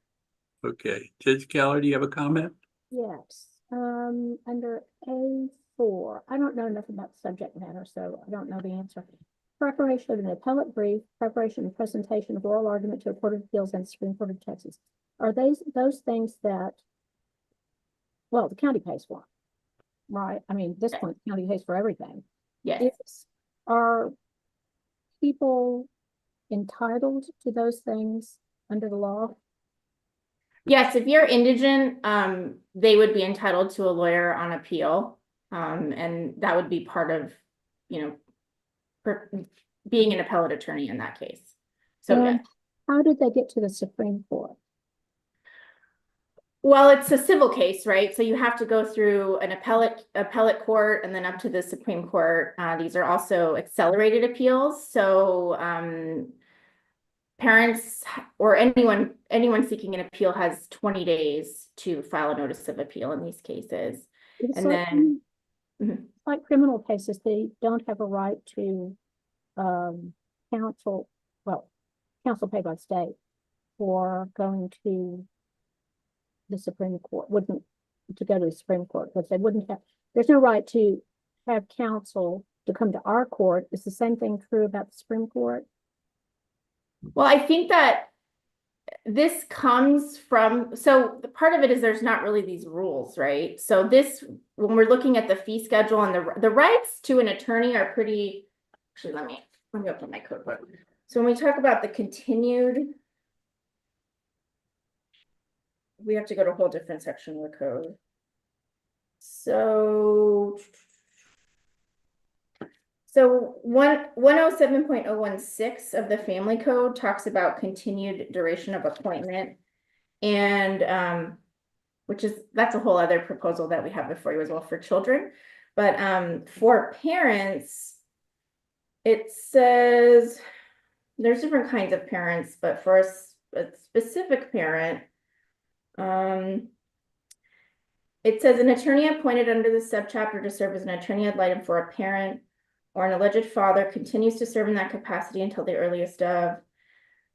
S1: Okay, Judge Keller, do you have a comment?
S7: Yes, under A4, I don't know enough about the subject matter, so I don't know the answer. Preparation of an appellate brief, preparation and presentation of oral argument to a court of appeals and Supreme Court of Texas. Are those things that, well, the county pays for, right? I mean, at this point, the county pays for everything.
S12: Yes.
S7: Are people entitled to those things under the law?
S12: Yes, if you're indigent, they would be entitled to a lawyer on appeal. And that would be part of, being an appellate attorney in that case. So yeah.
S7: How did they get to the Supreme Court?
S12: Well, it's a civil case, right? So you have to go through an appellate court and then up to the Supreme Court. These are also accelerated appeals. So parents or anyone seeking an appeal has 20 days to file a notice of appeal in these cases.
S7: It's
S12: and
S7: like,
S12: then
S7: like criminal cases, they don't have a right to counsel paid by the state for going to the Supreme Court, to go to the Supreme Court, because they wouldn't have, there's no right to have counsel to come to our court. Is the same thing true about the Supreme Court?
S12: Well, I think that this comes from, so the part of it is there's not really these rules, right? So this, when we're looking at the fee schedule and the rights to an attorney are pretty, actually, let me open my code book. So when we talk about the continued, we have to go to a whole different section of the code. So 107.016 of the Family Code talks about continued duration of appointment, and that's a whole other proposal that we have before you as well for children. But for parents, it says there's different kinds of parents, but for a specific parent, it says an attorney appointed under the subchapter to serve as an attorney ad litem for a parent or an alleged father continues to serve in that capacity until the earliest of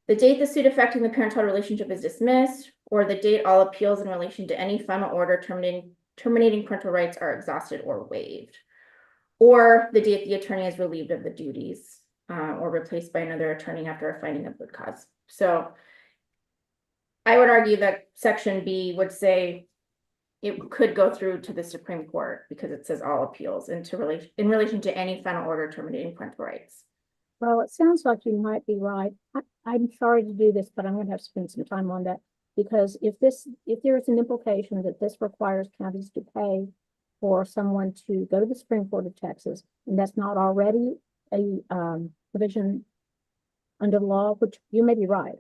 S12: the date the suit affecting the parent-child relationship is dismissed, or the date all appeals in relation to any final order terminating parental rights are exhausted or waived, or the date the attorney is relieved of the duties or replaced by another attorney after a finding of good cause. So I would argue that Section B would say it could go through to the Supreme Court because it says all appeals in relation to any final order terminating parental rights.
S7: Well, it sounds like you might be right. I'm sorry to do this, but I'm going to have to spend some time on that, because if there is an implication that this requires counties to pay for someone to go to the Supreme Court of Texas, and that's not already a provision under the law, which you may be right.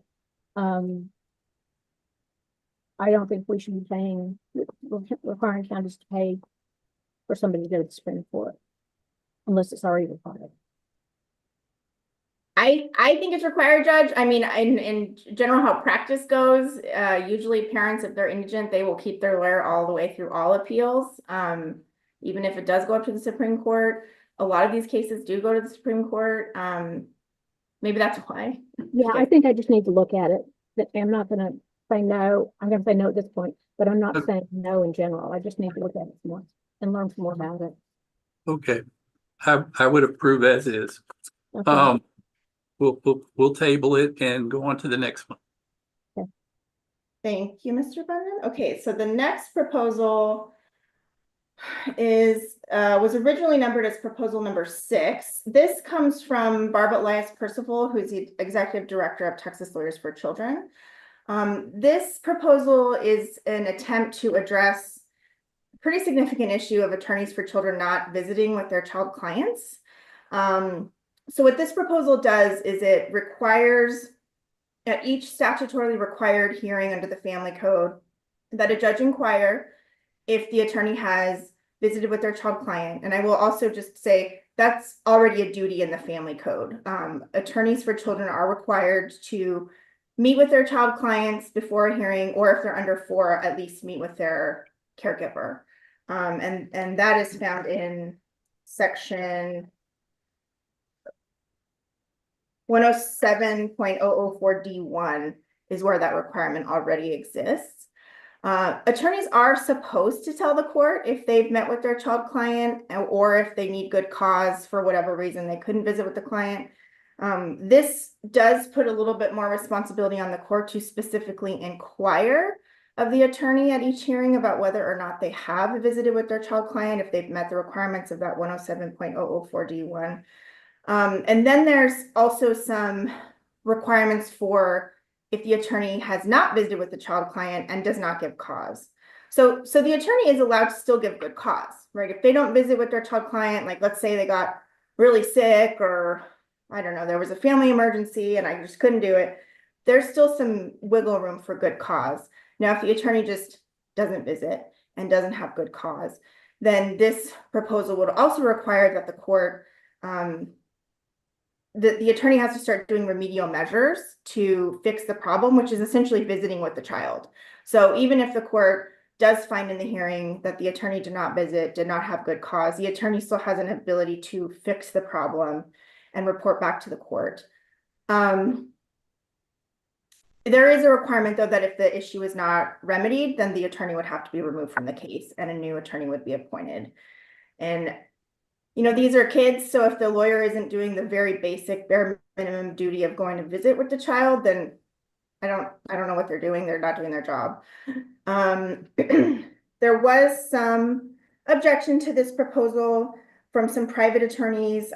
S7: I don't think we should be paying, requiring counties to pay for somebody to go to the Supreme Court unless it's already required.
S12: I think it's required, Judge. I mean, in general, how practice goes, usually parents, if they're indigent, they will keep their lawyer all the way through all appeals. Even if it does go up to the Supreme Court, a lot of these cases do go to the Supreme Court. Maybe that's why.
S7: Yeah, I think I just need to look at it. I'm not gonna say no. I'm gonna say no at this point, but I'm not saying no in general. I just need to look at it more and learn some more about it.
S1: Okay, I would approve as is.
S7: Okay.
S1: We'll table it and go on to the next one.
S12: Thank you, Mr. Brennan. Okay, so the next proposal was originally numbered as proposal number 6. This comes from Barbara Elias Percival, who's the executive director of Texas Lawyers for Children. This proposal is an attempt to address a pretty significant issue of attorneys for children not visiting with their child clients. So what this proposal does is it requires at each statutorily required hearing under the Family Code that a judge inquire if the attorney has visited with their child client. And I will also just say that's already a duty in the Family Code. Attorneys for children are required to meet with their child clients before a hearing, or if they're under 4, at least meet with their caregiver. And that is found in section 107.004D1 is where that requirement already exists. Attorneys are supposed to tell the court if they've met with their child client or if they need good cause for whatever reason they couldn't visit with the client. This does put a little bit more responsibility on the court to specifically inquire of the attorney at each hearing about whether or not they have visited with their child client, if they've met the requirements of that 107.004D1. And then there's also some requirements for if the attorney has not visited with the child client and does not give cause. So the attorney is allowed to still give good cause, right? If they don't visit with their child client, like let's say they got really sick or I don't know, there was a family emergency and I just couldn't do it, there's still some wiggle room for good cause. Now, if the attorney just doesn't visit and doesn't have good cause, then this proposal would also require that the court the attorney has to start doing remedial measures to fix the problem, which is essentially visiting with the child. So even if the court does find in the hearing that the attorney did not visit, did not have good cause, the attorney still has an ability to fix the problem and report back to the court. There is a requirement, though, that if the issue is not remedied, then the attorney would have to be removed from the case and a new attorney would be appointed. And you know, these are kids, so if the lawyer isn't doing the very basic bare minimum duty of going to visit with the child, then I don't know what they're doing. They're not doing their job. There was some objection to this proposal from some private attorneys,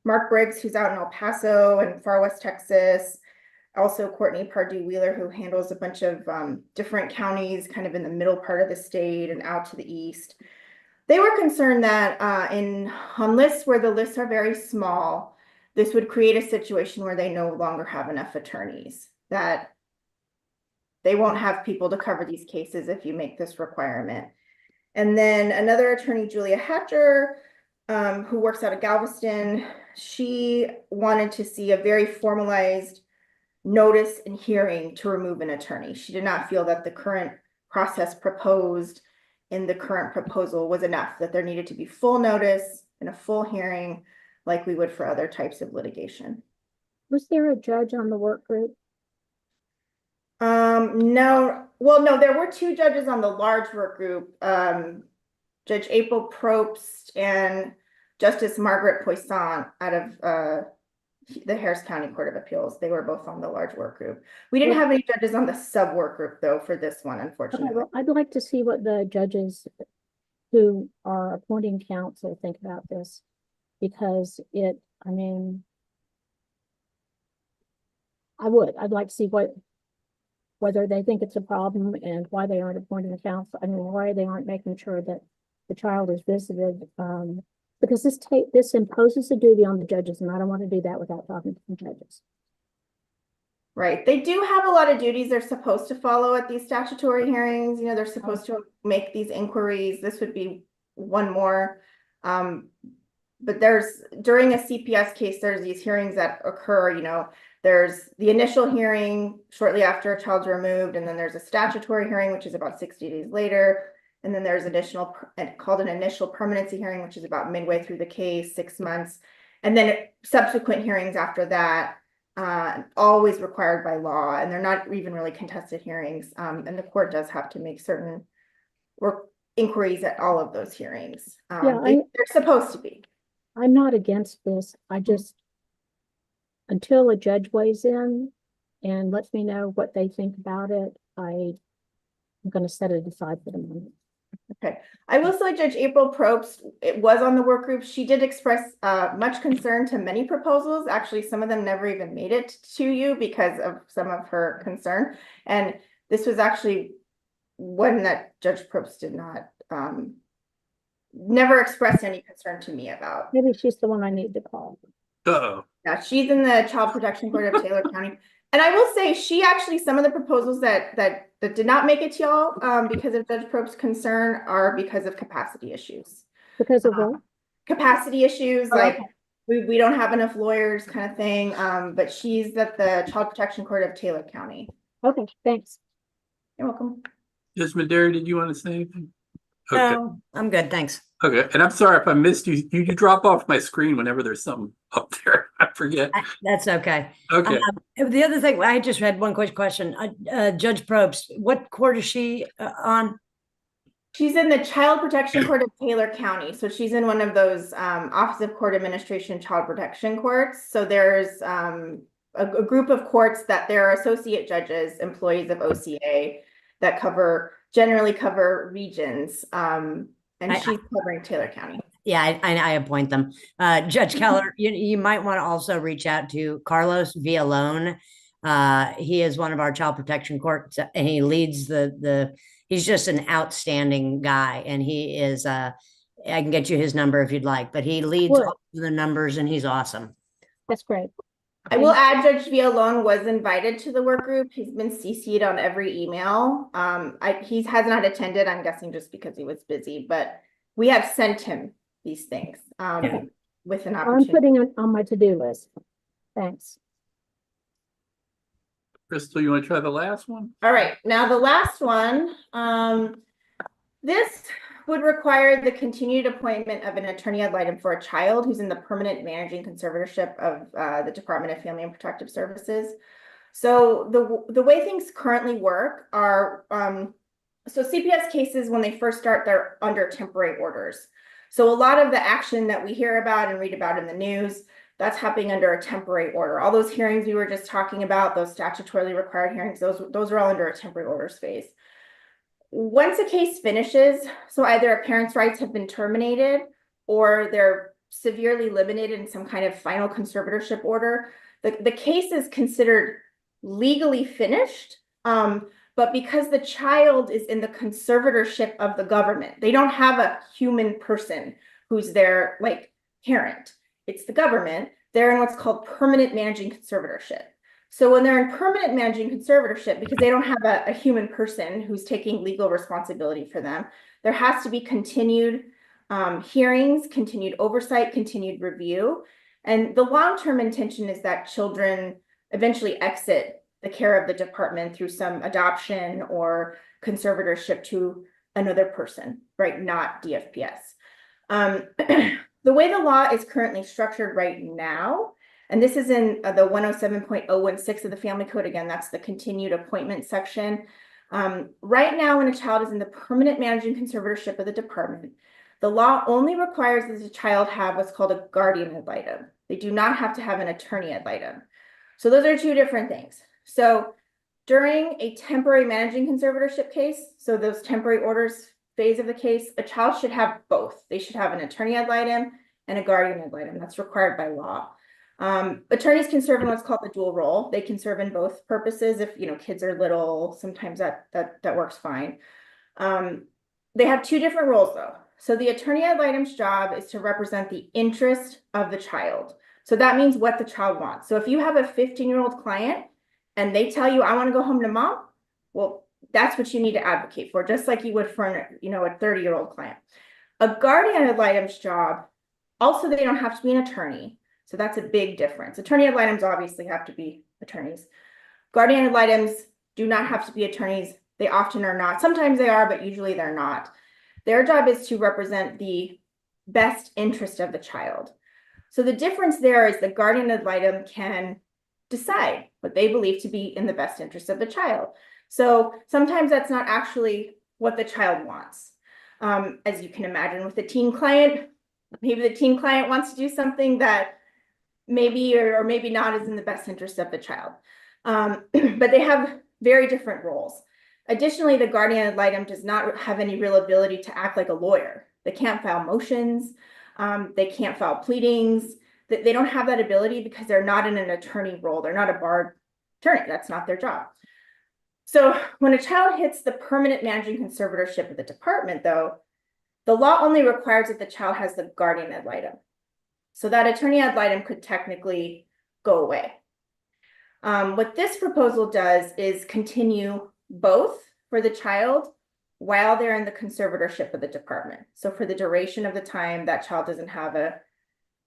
S12: Mark Briggs, who's out in El Paso and Far West Texas, also Courtney Pardue Wheeler, who handles a bunch of different counties kind of in the middle part of the state and out to the east. They were concerned that on lists where the lists are very small, this would create a situation where they no longer have enough attorneys, that they won't have people to cover these cases if you make this requirement. And then another attorney, Julia Hatcher, who works out of Galveston, she wanted to see a very formalized notice and hearing to remove an attorney. She did not feel that the current process proposed in the current proposal was enough, that there needed to be full notice and a full hearing like we would for other types of litigation.
S7: Was there a judge on the work group?
S12: No, well, no, there were 2 judges on the large work group, Judge April Probst and Justice Margaret Poisson out of the Harris County Court of Appeals. They were both on the large work group. We didn't have any judges on the sub work group though for this one, unfortunately.
S7: Okay, well, I'd like to see what the judges who are appointing counsel think about this, because I'd like to see whether they think it's a problem and why they aren't appointing a counsel. I mean, why they aren't making sure that the child is visited. Because this imposes a duty on the judges, and I don't want to do that without talking to the judges.
S12: Right. They do have a lot of duties they're supposed to follow at these statutory hearings. You know, they're supposed to make these inquiries. This would be one more. But during a CPS case, there's these hearings that occur, you know, there's the initial hearing shortly after a child's removed, and then there's a statutory hearing, which is about 60 days later. And then there's called an initial permanency hearing, which is about midway through the case, 6 months. And then subsequent hearings after that, always required by law, and they're not even really contested hearings. And the court does have to make certain inquiries at all of those hearings. They're supposed to be.
S7: I'm not against this. I just, until a judge weighs in and lets me know what they think about it, I'm going to set it aside for the moment.
S12: Okay. I will say Judge April Probst, it was on the work group. She did express much concern to many proposals. Actually, some of them never even made it to you because of some of her concern. And this was actually one that Judge Probst did not, never expressed any concern to me about.
S7: Maybe she's the one I need to call.
S1: Uh-oh.
S12: Yeah, she's in the Child Protection Court of Taylor County. And I will say, she actually, some of the proposals that did not make it to y'all because of Judge Probst's concern are because of capacity issues.
S7: Because of what?
S12: Capacity issues,
S7: Oh,
S12: like
S7: okay.
S12: we don't have enough lawyers kind of thing. But she's at the Child Protection Court of Taylor County.
S7: Okay, thanks.
S12: You're welcome.
S1: Judge Maderi, did you want to say anything? Okay.
S5: No, I'm good, thanks.
S1: Okay, and I'm sorry if I missed you. You drop off my screen whenever there's something up there. I forget.
S5: That's okay.
S1: Okay.
S5: The other thing, I just had one quick question. Judge Probst, what court is she on?
S12: She's in the Child Protection Court of Taylor County. So she's in one of those Office of Court Administration Child Protection Courts. So there's a group of courts that there are associate judges, employees of OCA that generally cover regions. And she's covering Taylor County.
S5: Yeah, I appoint them. Judge Keller, you might want to also reach out to Carlos Villalone. He is one of our child protection courts, and he leads he's just an outstanding guy. And he is, I can get you his number if you'd like, but he leads all the numbers and he's awesome.
S7: That's great.
S12: I will add Judge Villalone was invited to the work group. He's been CC'd on every email. He has not attended, I'm guessing just because he was busy, but we have sent him these things with an opportunity.
S7: I'm putting it on my to-do list. Thanks.
S1: Crystal, you want to try the last one?
S12: All right, now the last one, this would require the continued appointment of an attorney ad litem for a child who's in the permanent managing conservatorship of the Department of Family and Protective Services. So the way things currently work are, so CPS cases, when they first start, they're under temporary orders. So a lot of the action that we hear about and read about in the news, that's happening under a temporary order. All those hearings we were just talking about, those statutorily required hearings, those are all under a temporary orders phase. Once a case finishes, so either a parent's rights have been terminated or they're severely limited in some kind of final conservatorship order, the case is considered legally finished. But because the child is in the conservatorship of the government, they don't have a human person who's their like parent. It's the government. They're in what's called permanent managing conservatorship. So when they're in permanent managing conservatorship, because they don't have a human person who's taking legal responsibility for them, there has to be continued hearings, continued oversight, continued review. And the long-term intention is that children eventually exit the care of the department through some adoption or conservatorship to another person, right? Not DFPS. The way the law is currently structured right now, and this is in the 107.016 of the Family Code. Again, that's the continued appointment section. Right now, when a child is in the permanent managing conservatorship of the department, the law only requires that the child have what's called a guardian ad litem. They do not have to have an attorney ad litem. So those are two different things. So during a temporary managing conservatorship case, so those temporary orders phase of the case, a child should have both. They should have an attorney ad litem and a guardian ad litem. That's required by law. Attorneys can serve in what's called the dual role. They can serve in both purposes. If kids are little, sometimes that works fine. They have two different roles though. So the attorney ad litem's job is to represent the interest of the child. So that means what the child wants. So if you have a 15-year-old client and they tell you, I want to go home to mom, well, that's what you need to advocate for, just like you would for, a 30-year-old client. A guardian ad litem's job, also, they don't have to be an attorney. So that's a big difference. Attorney ad litems obviously have to be attorneys. Guardian ad litems do not have to be attorneys. They often are not. Sometimes they are, but usually they're not. Their job is to represent the best interest of the child. So the difference there is the guardian ad litem can decide what they believe to be in the best interest of the child. So sometimes that's not actually what the child wants. As you can imagine with a teen client, maybe the teen client wants to do something that maybe or maybe not is in the best interest of the child. But they have very different roles. Additionally, the guardian ad litem does not have any real ability to act like a lawyer. They can't file motions. They can't file pleadings. They don't have that ability because they're not in an attorney role. They're not a barred attorney. That's not their job. So when a child hits the permanent managing conservatorship of the department, though, the law only requires that the child has the guardian ad litem. So that attorney ad litem could technically go away. What this proposal does is continue both for the child while they're in the conservatorship of the department. So for the duration of the time, that child doesn't have a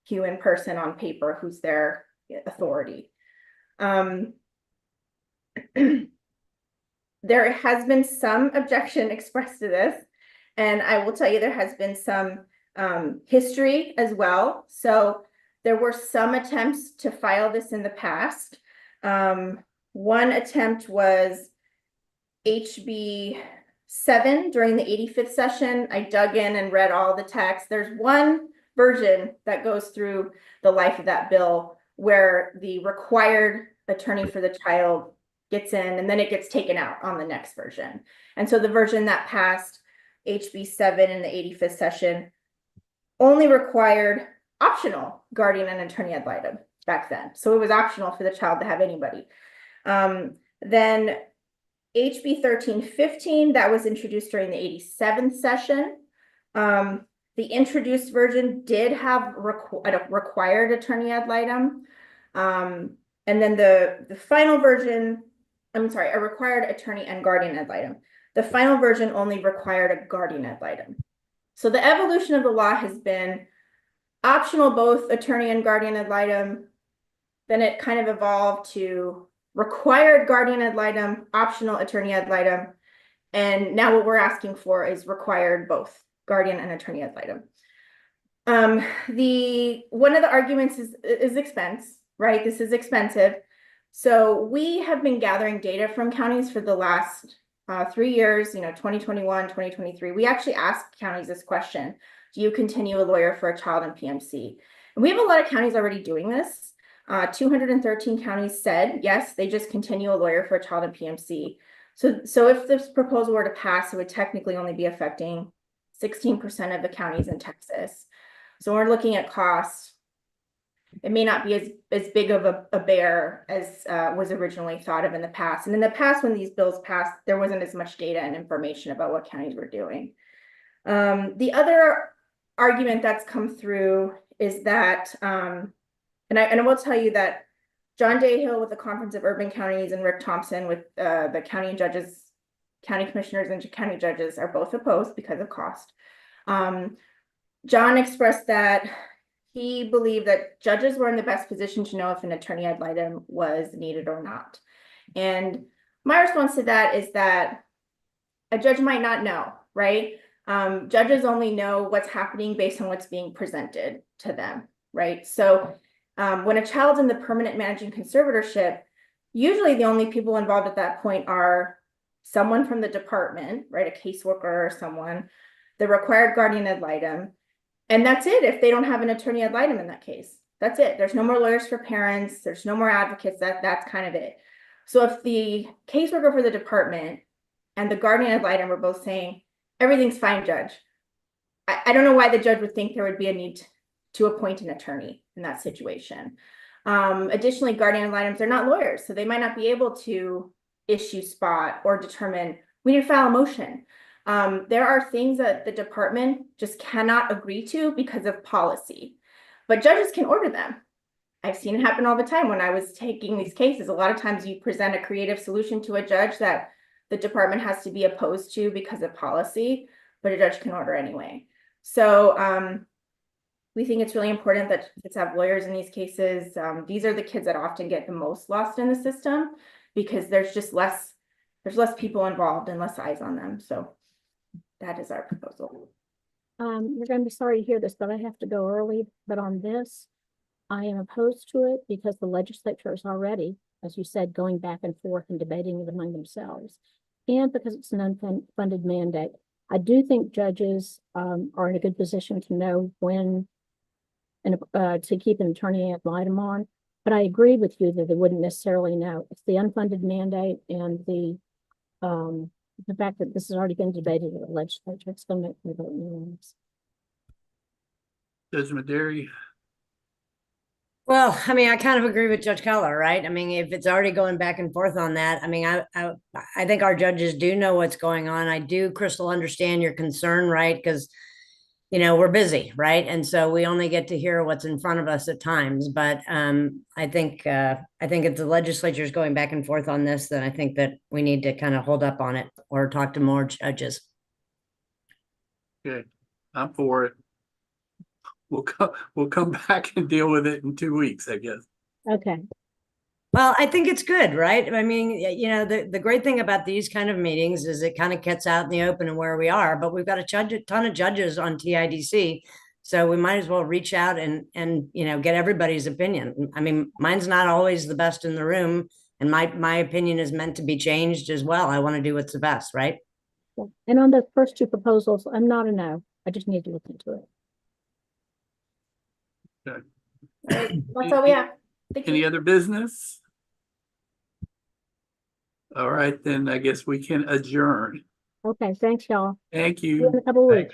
S12: human person on paper who's their authority. There has been some objection expressed to this, and I will tell you there has been some history as well. So there were some attempts to file this in the past. One attempt was HB 7 during the 85th session. I dug in and read all the text. There's one version that goes through the life of that bill where the required attorney for the child gets in and then it gets taken out on the next version. And so the version that passed, HB 7 in the 85th session, only required optional guardian and attorney ad litem back then. So it was optional for the child to have anybody. Then HB 1315, that was introduced during the 87th session. The introduced version did have a required attorney ad litem. And then the final version, I'm sorry, a required attorney and guardian ad litem. The final version only required a guardian ad litem. So the evolution of the law has been optional, both attorney and guardian ad litem. Then it kind of evolved to required guardian ad litem, optional attorney ad litem. And now what we're asking for is required both guardian and attorney ad litem. One of the arguments is expense, right? This is expensive. So we have been gathering data from counties for the last 3 years, 2021, 2023. We actually asked counties this question: do you continue a lawyer for a child in PMC? And we have a lot of counties already doing this. 213 counties said, yes, they just continue a lawyer for a child in PMC. So if this proposal were to pass, it would technically only be affecting 16% of the counties in Texas. So we're looking at costs. It may not be as big of a bear as was originally thought of in the past. And in the past, when these bills passed, there wasn't as much data and information about what counties were doing. The other argument that's come through is that, and I will tell you that John Dayhill with the Conference of Urban Counties and Rick Thompson with the county commissioners and county judges are both opposed because of cost. John expressed that he believed that judges were in the best position to know if an attorney ad litem was needed or not. And my response to that is that a judge might not know, right? Judges only know what's happening based on what's being presented to them, right? So when a child's in the permanent managing conservatorship, usually the only people involved at that point are someone from the department, right? A caseworker or someone, the required guardian ad litem, and that's it. If they don't have an attorney ad litem in that case, that's it. There's no more lawyers for parents. There's no more advocates. That's kind of it. So if the caseworker for the department and the guardian ad litem were both saying, everything's fine, judge, I don't know why the judge would think there would be a need to appoint an attorney in that situation. Additionally, guardian ad litems, they're not lawyers, so they might not be able to issue spot or determine, we need to file a motion. There are things that the department just cannot agree to because of policy, but judges can order them. I've seen it happen all the time when I was taking these cases. A lot of times you present a creative solution to a judge that the department has to be opposed to because of policy, but a judge can order anyway. So we think it's really important that kids have lawyers in these cases. These are the kids that often get the most lost in the system because there's just less people involved and less eyes on them. So that is our proposal.
S7: You're gonna be sorry to hear this, but I have to go early. But on this, I am opposed to it because the legislature is already, as you said, going back and forth and debating it among themselves. And because it's an unfunded mandate. I do think judges are in a good position to know when and to keep an attorney ad litem on. But I agree with you that they wouldn't necessarily know. It's the unfunded mandate and the fact that this has already been debated at the legislature. It's going to make me vote no.
S1: Judge Maderi.
S5: Well, I mean, I kind of agree with Judge Keller, right? I mean, if it's already going back and forth on that, I mean, I think our judges do know what's going on. I do, Crystal, understand your concern, right? Because, you know, we're busy, right? And so we only get to hear what's in front of us at times. But I think if the legislature is going back and forth on this, then I think that we need to kind of hold up on it or talk to more judges.
S1: Okay, I'm for it. We'll come back and deal with it in 2 weeks, I guess.
S7: Okay.
S5: Well, I think it's good, right? I mean, you know, the great thing about these kind of meetings is it kind of gets out in the open and where we are, but we've got a ton of judges on TIDC. So we might as well reach out and, you know, get everybody's opinion. I mean, mine's not always the best in the room, and my opinion is meant to be changed as well. I want to do what's the best, right?
S7: And on the first two proposals, I'm not a no. I just need to look into it.
S1: Okay.
S12: All right, that's all we have. Thank you.
S1: Any other business? All right, then I guess we can adjourn.
S7: Okay, thanks, y'all.
S1: Thank
S7: See you
S1: you.
S7: in a couple of weeks.